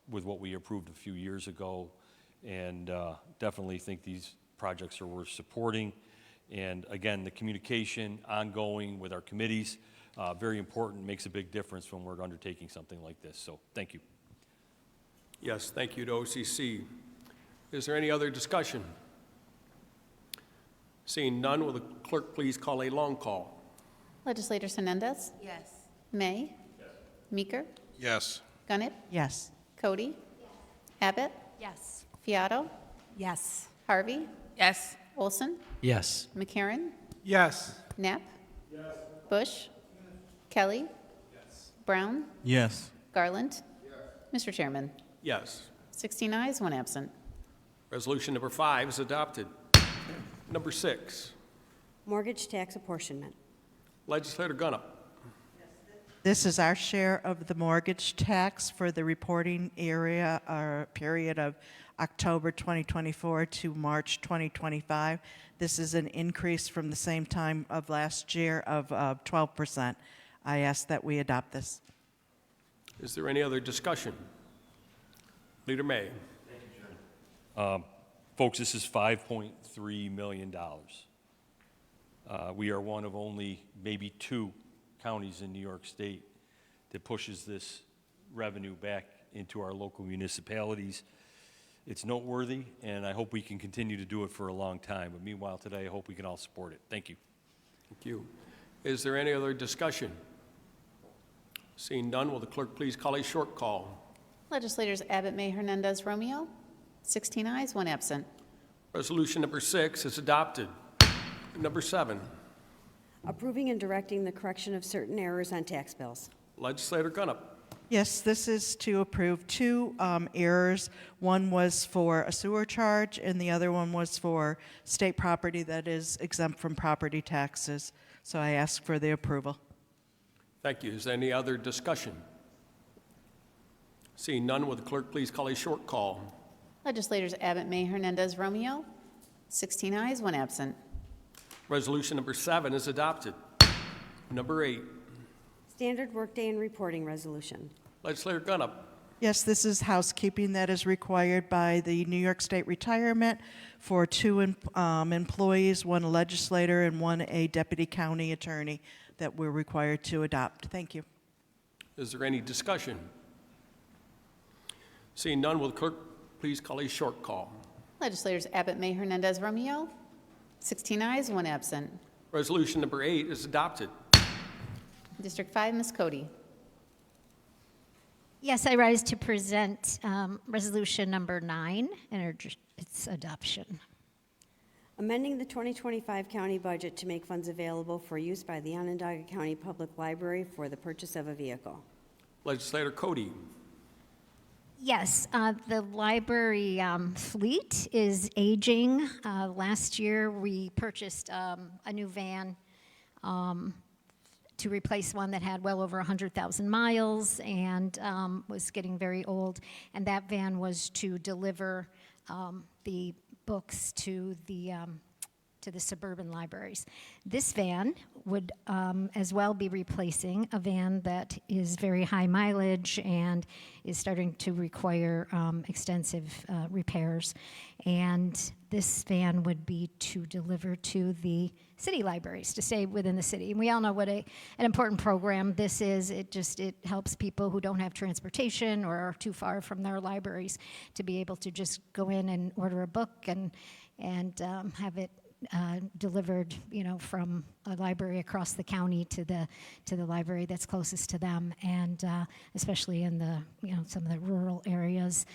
with what we approved a few years ago, and definitely think these projects are worth supporting. And again, the communication ongoing with our committees, very important, makes a big difference when we're undertaking something like this. So thank you. Yes, thank you to OCC. Is there any other discussion? Seeing none, will the clerk please call a long call? Legislators Hernandez. Yes. May. Yes. Meeker. Yes. Gunnett. Yes. Cody. Abbott. Yes. Fiato. Yes. Harvey. Yes. Olson. Yes. McCarron. Yes. Knapp. Bush. Kelly. Brown. Yes. Garland. Mr. Chairman. Yes. 16 ayes, 1 absent. Resolution number 5 is adopted. Number 6. Mortgage tax apportionment. Legislator Gunnett. This is our share of the mortgage tax for the reporting area or period of October 2024 to March 2025. This is an increase from the same time of last year of 12%. I ask that we adopt this. Is there any other discussion? Leader May. Folks, this is $5.3 million. We are one of only maybe 2 counties in New York State that pushes this revenue back into our local municipalities. It's noteworthy, and I hope we can continue to do it for a long time. But meanwhile, today, I hope we can all support it. Thank you. Thank you. Is there any other discussion? Seeing none, will the clerk please call a short call? Legislators Abbott, May, Hernandez, Romeo. 16 ayes, 1 absent. Resolution number 6 is adopted. Number 7. Approving and directing the correction of certain errors on tax bills. Legislator Gunnett. Yes, this is to approve two errors. One was for a sewer charge, and the other one was for state property that is exempt from property taxes. So I ask for the approval. Thank you. Is there any other discussion? Seeing none, will the clerk please call a short call? Legislators Abbott, May, Hernandez, Romeo. 16 ayes, 1 absent. Resolution number 7 is adopted. Number 8, Standard workday and reporting resolution. Legislator Gunnup. Yes, this is housekeeping that is required by the New York State Retirement for two employees, one a legislator and one a deputy county attorney that we're required to adopt. Thank you. Is there any discussion? Seeing none, will the clerk please call a short call? Legislators Abbott, May, Hernandez, Romeo. 16 ayes, 1 absent. Resolution number 8 is adopted. District 5, Ms. Cody. Yes, I rise to present resolution number 9 and urge its adoption. Amending the 2025 county budget to make funds available for use by the Onondaga County Public Library for the purchase of a vehicle. Legislator Cody. Yes, the library fleet is aging. Last year, we purchased a new van to replace one that had well over 100,000 miles and was getting very old. And that van was to deliver the books to the suburban libraries. This van would as well be replacing a van that is very high mileage and is starting to require extensive repairs. And this van would be to deliver to the city libraries, to stay within the city. And we all know what an important program this is. It helps people who don't have transportation or are too far from their libraries to be able to just go in and order a book and have it delivered, from a library across the county to the library that's closest to them, and especially in the some of the rural areas,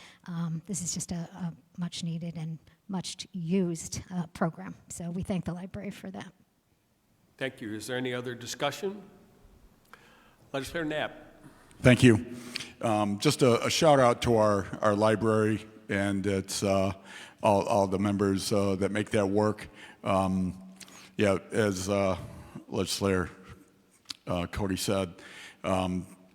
this is just a much needed and much used program. So we thank the library for that. Thank you. Is there any other discussion? Legislator Knapp. Thank you. Just a shout out to our library and it's all the members that make that work. As Legislator Cody said,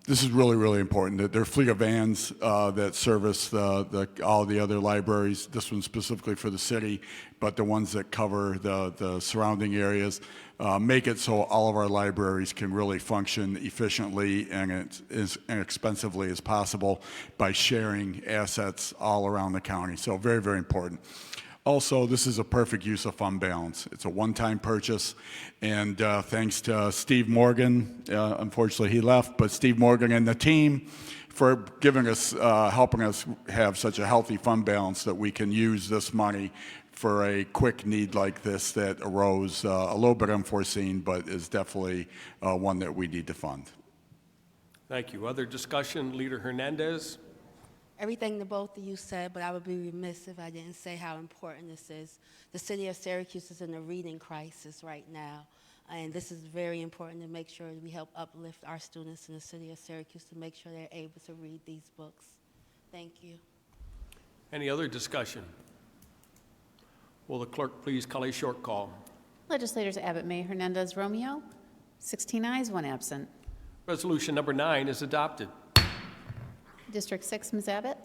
this is really, really important. There are fleet of vans that service all the other libraries, this one specifically for the city, but the ones that cover the surrounding areas make it so all of our libraries can really function efficiently and as inexpensively as possible by sharing assets all around the county. So very, very important. Also, this is a perfect use of fund balance. It's a one-time purchase, and thanks to Steve Morgan, unfortunately he left, but Steve Morgan and the team for giving us, helping us have such a healthy fund balance that we can use this money for a quick need like this that arose a little bit unforeseen, but is definitely one that we need to fund. Thank you. Other discussion? Leader Hernandez. Everything that both of you said, but I would be remiss if I didn't say how important this is. The city of Syracuse is in a reading crisis right now, and this is very important to make sure we help uplift our students in the city of Syracuse to make sure they're able to read these books. Thank you. Any other discussion? Will the clerk please call a short call? Legislators Abbott, May, Hernandez, Romeo. 16 ayes, 1 absent. Resolution number 9 is adopted. District 6, Ms. Abbott.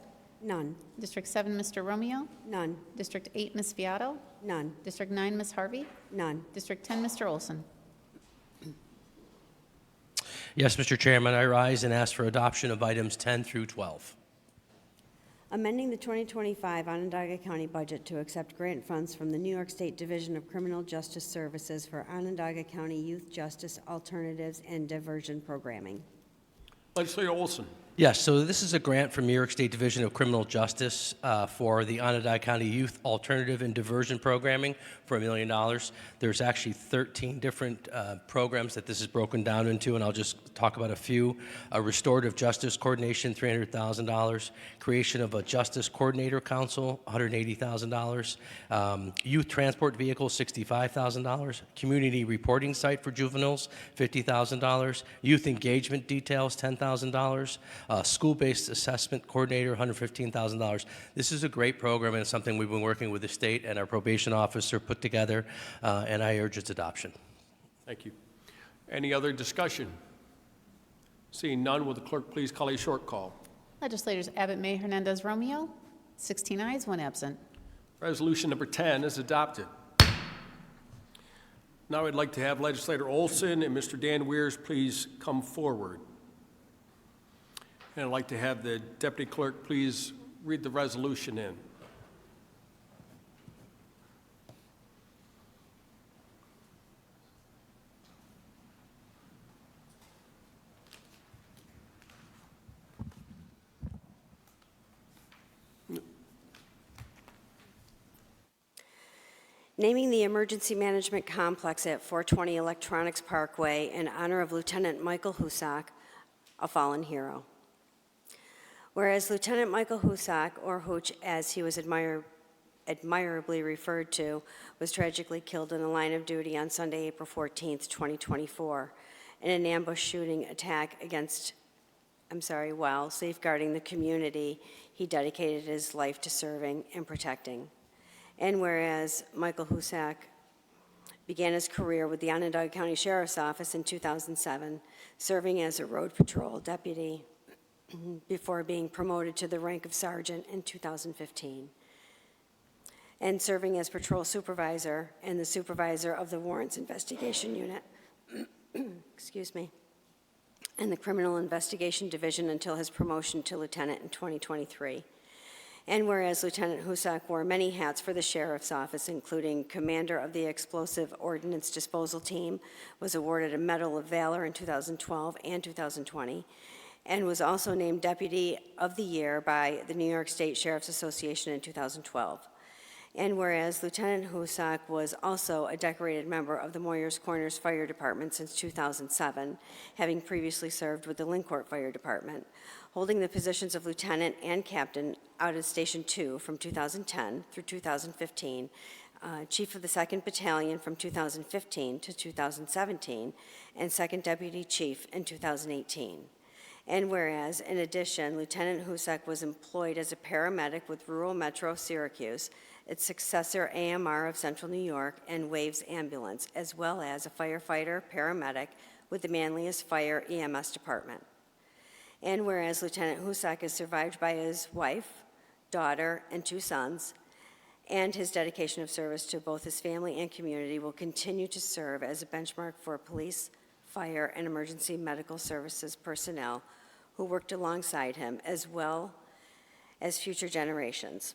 None. District 7, Mr. Romeo. None. District 8, Ms. Fiato. None. District 9, Ms. Harvey. None. District 10, Mr. Olson. Yes, Mr. Chairman, I rise and ask for adoption of items 10 through 12. Amending the 2025 Onondaga County budget to accept grant funds from the New York State Division of Criminal Justice Services for Onondaga County Youth Justice Alternatives and Diversion Programming. Legislator Olson. Yes, so this is a grant from New York State Division of Criminal Justice for the Onondaga County Youth Alternative and Diversion Programming for $1 million. There's actually 13 different programs that this is broken down into, and I'll just talk about a few. Restorative Justice Coordination, $300,000. Creation of a Justice Coordinator Council, $180,000. Youth Transport Vehicle, $65,000. Community Reporting Site for Juveniles, $50,000. Youth Engagement Details, $10,000. School-based assessment coordinator, $115,000. This is a great program, and it's something we've been working with the state and our probation officer put together, and I urge its adoption. Thank you. Any other discussion? Seeing none, will the clerk please call a short call? Legislators Abbott, May, Hernandez, Romeo, 16 ayes, 1 absent. Resolution number 10 is adopted. Now I'd like to have Legislator Olson and Mr. Dan Weirs please come forward. And I'd like to have the Deputy Clerk please read the resolution in. Naming the Emergency Management Complex at 420 Electronics Parkway in honor of Lieutenant Michael Husak, a fallen hero. Whereas Lieutenant Michael Husak, or Hooch as he was admirably referred to, was tragically killed in the line of duty on Sunday, April 14th, 2024, in an ambush shooting attack while safeguarding the community he dedicated his life to serving and protecting. And whereas Michael Husak began his career with the Onondaga County Sheriff's Office in 2007, serving as a road patrol deputy before being promoted to the rank of sergeant in 2015, and serving as patrol supervisor and the supervisor of the Warrants Investigation Unit, excuse me, and the Criminal Investigation Division until his promotion to lieutenant in 2023. And whereas Lieutenant Husak wore many hats for the Sheriff's Office, including commander of the Explosive Ordnance Disposal Team, was awarded a Medal of Valor in 2012 and 2020, and was also named Deputy of the Year by the New York State Sheriff's Association in 2012. And whereas Lieutenant Husak was also a decorated member of the Moyers Corners Fire Department since 2007, having previously served with the Lincourt Fire Department, holding the positions of lieutenant and captain out of Station 2 from 2010 through 2015, chief of the 2nd Battalion from 2015 to 2017, and 2nd Deputy Chief in 2018. And whereas, in addition, Lieutenant Husak was employed as a paramedic with Rural Metro Syracuse, its successor AMR of Central New York, and Waves Ambulance, as well as a firefighter paramedic with the Manlius Fire EMS Department. And whereas Lieutenant Husak is survived by his wife, daughter, and 2 sons, and his dedication of service to both his family and community will continue to serve as a benchmark for police, fire, and emergency medical services personnel who worked alongside him, as well as future generations.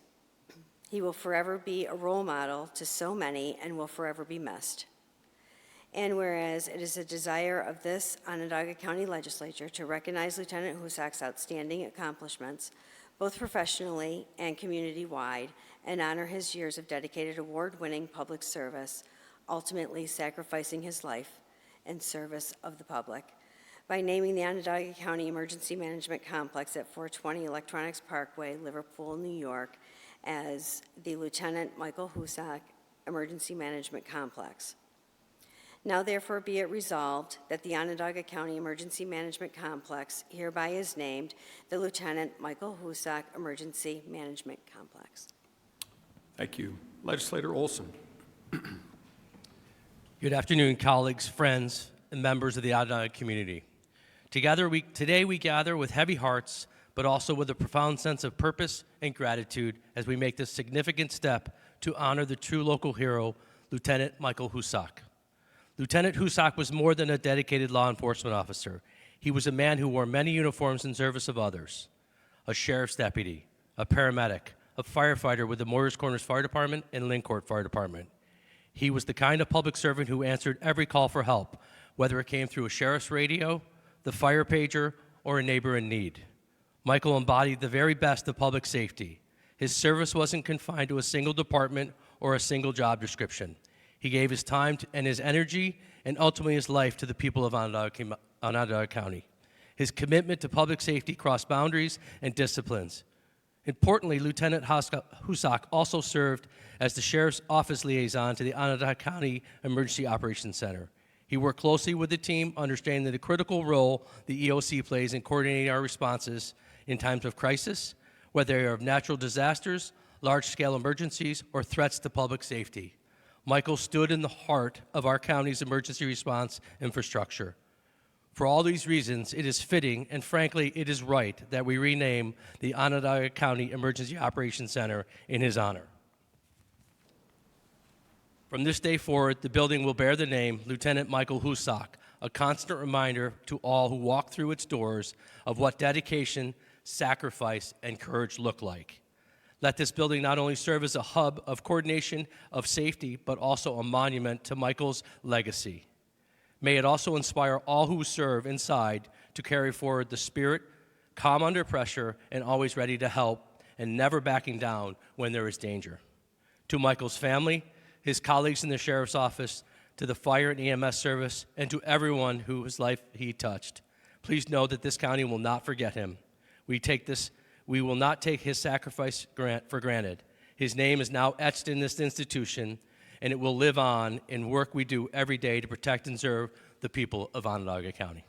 He will forever be a role model to so many and will forever be missed. And whereas it is a desire of this Onondaga County Legislature to recognize Lieutenant Husak's outstanding accomplishments, both professionally and community-wide, and honor his years of dedicated award-winning public service, ultimately sacrificing his life in service of the public, by naming the Onondaga County Emergency Management Complex at 420 Electronics Parkway, Liverpool, New York, as the Lieutenant Michael Husak Emergency Management Complex. Now therefore be it resolved that the Onondaga County Emergency Management Complex hereby is named the Lieutenant Michael Husak Emergency Management Complex. Thank you. Legislator Olson. Good afternoon, colleagues, friends, and members of the Onondaga community. Today we gather with heavy hearts, but also with a profound sense of purpose and gratitude as we make this significant step to honor the true local hero, Lieutenant Michael Husak. Lieutenant Husak was more than a dedicated law enforcement officer. He was a man who wore many uniforms in service of others: a sheriff's deputy, a paramedic, a firefighter with the Moyers Corners Fire Department and Lincourt Fire Department. He was the kind of public servant who answered every call for help, whether it came through a sheriff's radio, the fire pager, or a neighbor in need. Michael embodied the very best of public safety. His service wasn't confined to a single department or a single job description. He gave his time and his energy and ultimately his life to the people of Onondaga County. His commitment to public safety crossed boundaries and disciplines. Importantly, Lieutenant Husak also served as the Sheriff's Office liaison to the Onondaga County Emergency Operations Center. He worked closely with the team, understanding the critical role the EOC plays in coordinating our responses in times of crisis, whether they are of natural disasters, large-scale emergencies, or threats to public safety. Michael stood in the heart of our county's emergency response infrastructure. For all these reasons, it is fitting, and frankly, it is right, that we rename the Onondaga County Emergency Operations Center in his honor. From this day forward, the building will bear the name Lieutenant Michael Husak, a constant reminder to all who walk through its doors of what dedication, sacrifice, and courage look like. Let this building not only serve as a hub of coordination of safety, but also a monument to Michael's legacy. May it also inspire all who serve inside to carry forward the spirit, calm under pressure, and always ready to help, and never backing down when there is danger. To Michael's family, his colleagues in the Sheriff's Office, to the fire and EMS service, and to everyone whose life he touched, please know that this county will not forget him. We will not take his sacrifice for granted. His name is now etched in this institution, and it will live on in work we do every day to protect and serve the people of Onondaga County.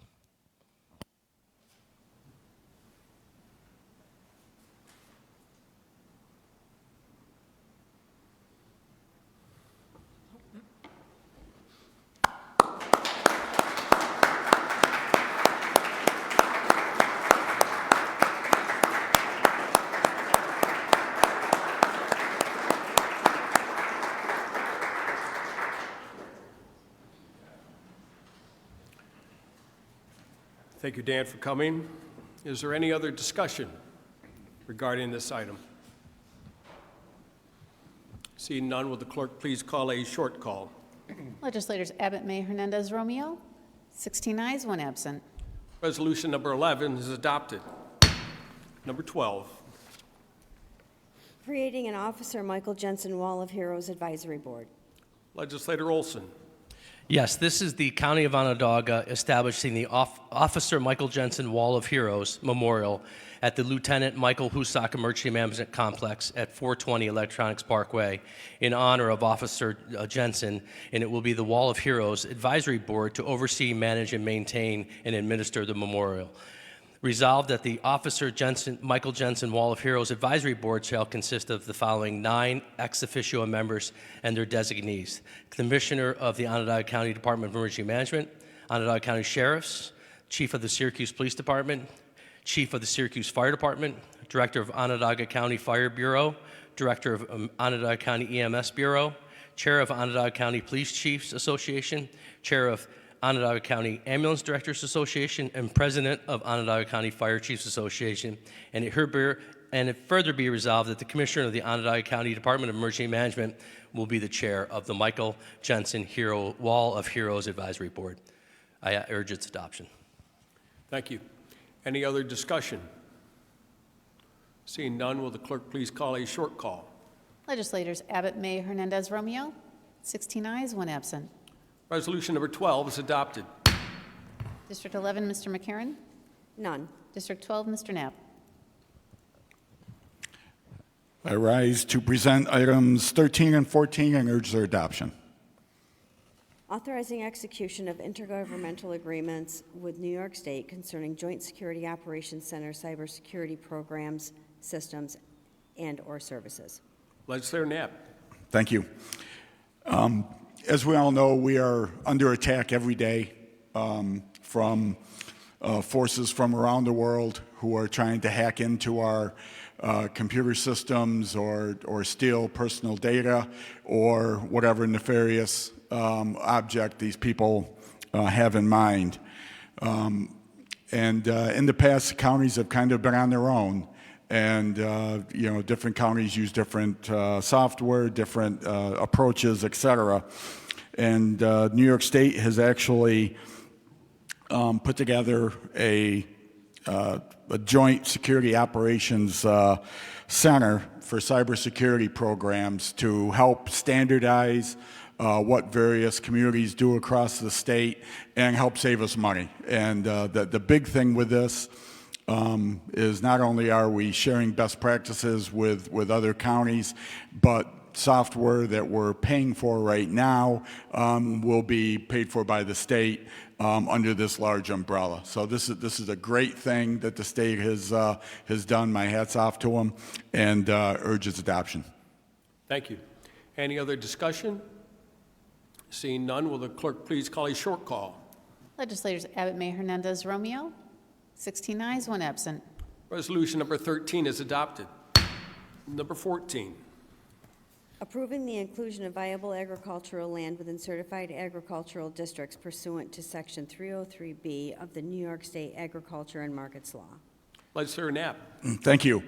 Thank you, Dan, for coming. Is there any other discussion regarding this item? Seeing none, will the clerk please call a short call? Legislators Abbott, May, Hernandez, Romeo, 16 ayes, 1 absent. Resolution number 11 is adopted. Number 12. Creating an Officer Michael Jensen Wall of Heroes Advisory Board. Legislator Olson. Yes, this is the County of Onondaga establishing the Officer Michael Jensen Wall of Heroes Memorial at the Lieutenant Michael Husak Emergency Management Complex at 420 Electronics Parkway in honor of Officer Jensen, and it will be the Wall of Heroes Advisory Board to oversee, manage, and maintain and administer the memorial. Resolved that the Officer Michael Jensen Wall of Heroes Advisory Board shall consist of the following 9 ex officio members and their designees: Commissioner of the Onondaga County Department of Emergency Management, Onondaga County Sheriffs, Chief of the Syracuse Police Department, Chief of the Syracuse Fire Department, Director of Onondaga County Fire Bureau, Director of Onondaga County EMS Bureau, Chair of Onondaga County Police Chiefs Association, Chair of Onondaga County Ambulance Directors Association, and President of Onondaga County Fire Chiefs Association. And it further be resolved that the Commissioner of the Onondaga County Department of Emergency Management will be the chair of the Michael Jensen Wall of Heroes Advisory Board. I urge its adoption. Thank you. Any other discussion? Seeing none, will the clerk please call a short call? Legislators Abbott, May, Hernandez, Romeo, 16 ayes, 1 absent. Resolution number 12 is adopted. District 11, Mr. McCarron. None. District 12, Mr. Knapp. I rise to present items 13 and 14 and urge their adoption. Authorizing execution of intergovernmental agreements with New York State concerning Joint Security Operations Center cybersecurity programs, systems, and/or services. Legislator Knapp. Thank you. As we all know, we are under attack every day from forces from around the world who are trying to hack into our computer systems or steal personal data or whatever nefarious object these people have in mind. And in the past, counties have kind of been on their own. And, different counties use different software, different approaches, et cetera. And New York State has actually put together a joint security operations center for cybersecurity programs to help standardize what various communities do across the state and help save us money. And the big thing with this is not only are we sharing best practices with other counties, but software that we're paying for right now will be paid for by the state under this large umbrella. So this is a great thing that the state has done. My hat's off to them, and urge its adoption. Thank you. Any other discussion? Seeing none, will the clerk please call a short call? Legislators Abbott, May, Hernandez, Romeo. 16 ayes, 1 absent. Resolution number 13 is adopted. Number 14. Approving the inclusion of viable agricultural land within certified agricultural districts pursuant to Section 303B of the New York State Agriculture and Markets Law. Legislator Knapp. Thank you.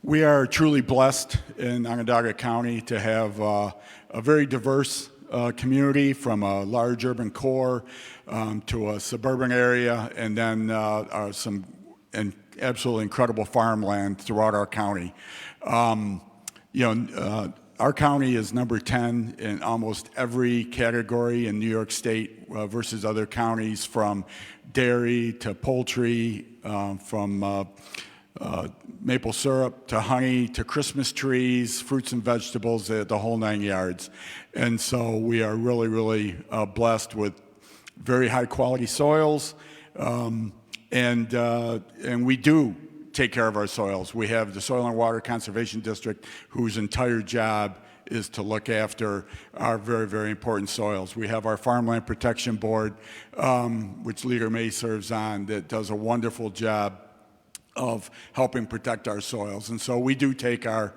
We are truly blessed in Onondaga County to have a very diverse community, from a large urban core to a suburban area, and then some absolutely incredible farmland throughout our county. Our county is number 10 in almost every category in New York State versus other counties, from dairy to poultry, from maple syrup to honey to Christmas trees, fruits and vegetables, the whole 9 yards. And so we are really, really blessed with very high quality soils, and we do take care of our soils. We have the Soil and Water Conservation District, whose entire job is to look after our very, very important soils. We have our Farmland Protection Board, which Leader May serves on, that does a wonderful job of helping protect our soils. And so we do take our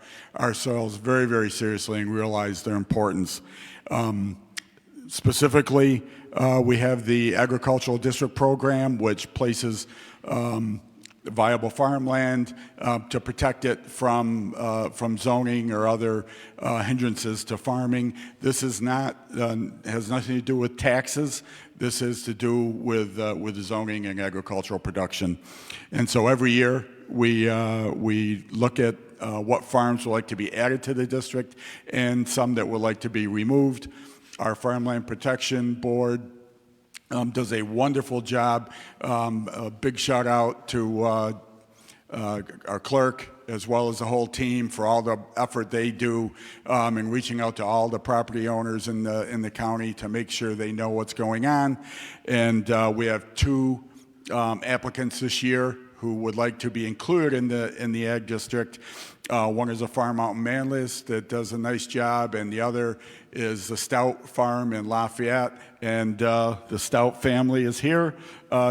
soils very, very seriously and realize their importance. Specifically, we have the Agricultural District Program, which places viable farmland to protect it from zoning or other hindrances to farming. This is not has nothing to do with taxes. This is to do with zoning and agricultural production. And so every year we look at what farms would like to be added to the district and some that would like to be removed. Our Farmland Protection Board does a wonderful job. A big shout out to our clerk, as well as the whole team, for all the effort they do in reaching out to all the property owners in the county to make sure they know what's going on. And we have 2 applicants this year who would like to be included in the ag district. One is a farm out in Manlius that does a nice job, and the other is the Stout Farm in Lafayette. And the Stout family is here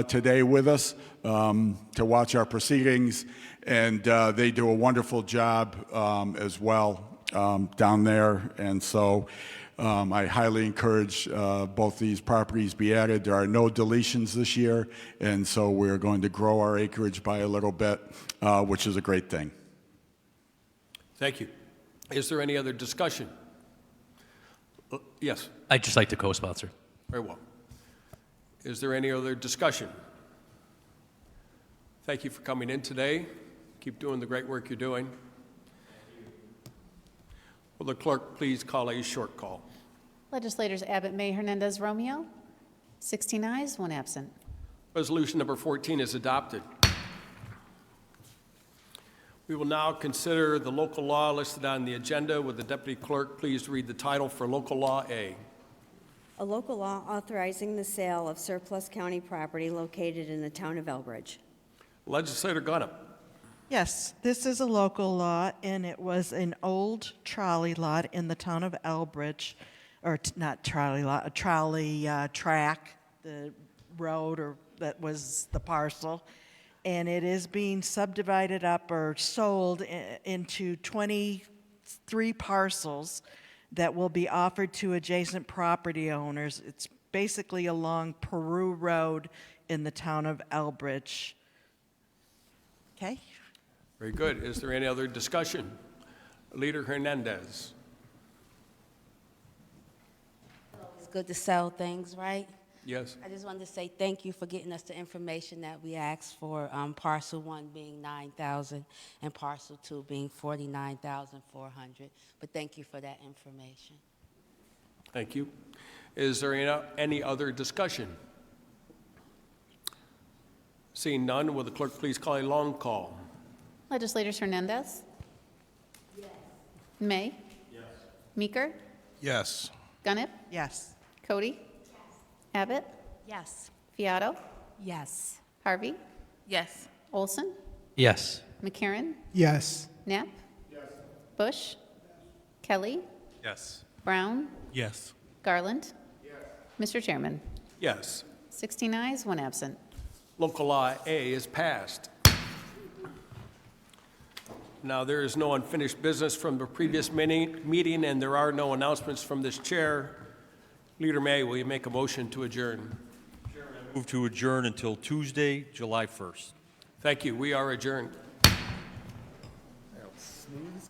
today with us to watch our proceedings, and they do a wonderful job as well down there. And so I highly encourage both these properties be added. There are no deletions this year, and so we're going to grow our acreage by a little bit, which is a great thing. Thank you. Is there any other discussion? Yes. I'd just like to co-sponsor. Very well. Is there any other discussion? Thank you for coming in today. Keep doing the great work you're doing. Will the clerk please call a short call? Legislators Abbott, May, Hernandez, Romeo. 16 ayes, 1 absent. Resolution number 14 is adopted. We will now consider the local law listed on the agenda. Would the deputy clerk please read the title for local law A? A local law authorizing the sale of surplus county property located in the town of Elbridge. Legislator Gunnup. Yes, this is a local law, and it was an old trolley lot in the town of Elbridge, or not trolley lot, a trolley track, the road, or that was the parcel. And it is being subdivided up or sold into 23 parcels that will be offered to adjacent property owners. It's basically along Peru Road in the town of Elbridge. Okay? Very good. Is there any other discussion? Leader Hernandez. It's good to sell things, right? Yes. I just wanted to say thank you for getting us the information that we asked for, parcel 1 being 9,000 and parcel 2 being 49,400. But thank you for that information. Thank you. Is there any other discussion? Seeing none, will the clerk please call a long call? Legislators Hernandez. Yes. May? Meeker? Yes. Gunnip? Yes. Cody? Abbott? Yes. Fiato? Yes. Harvey? Yes. Olson? Yes. McCarron? Yes. Knapp? Bush? Kelly? Yes. Brown? Yes. Garland? Mr. Chairman? Yes. 16 ayes, 1 absent. Local law A is passed. Now, there is no unfinished business from the previous meeting, and there are no announcements from this chair. Leader May, will you make a motion to adjourn? Move to adjourn until Tuesday, July 1st. Thank you. We are adjourned. Smooth.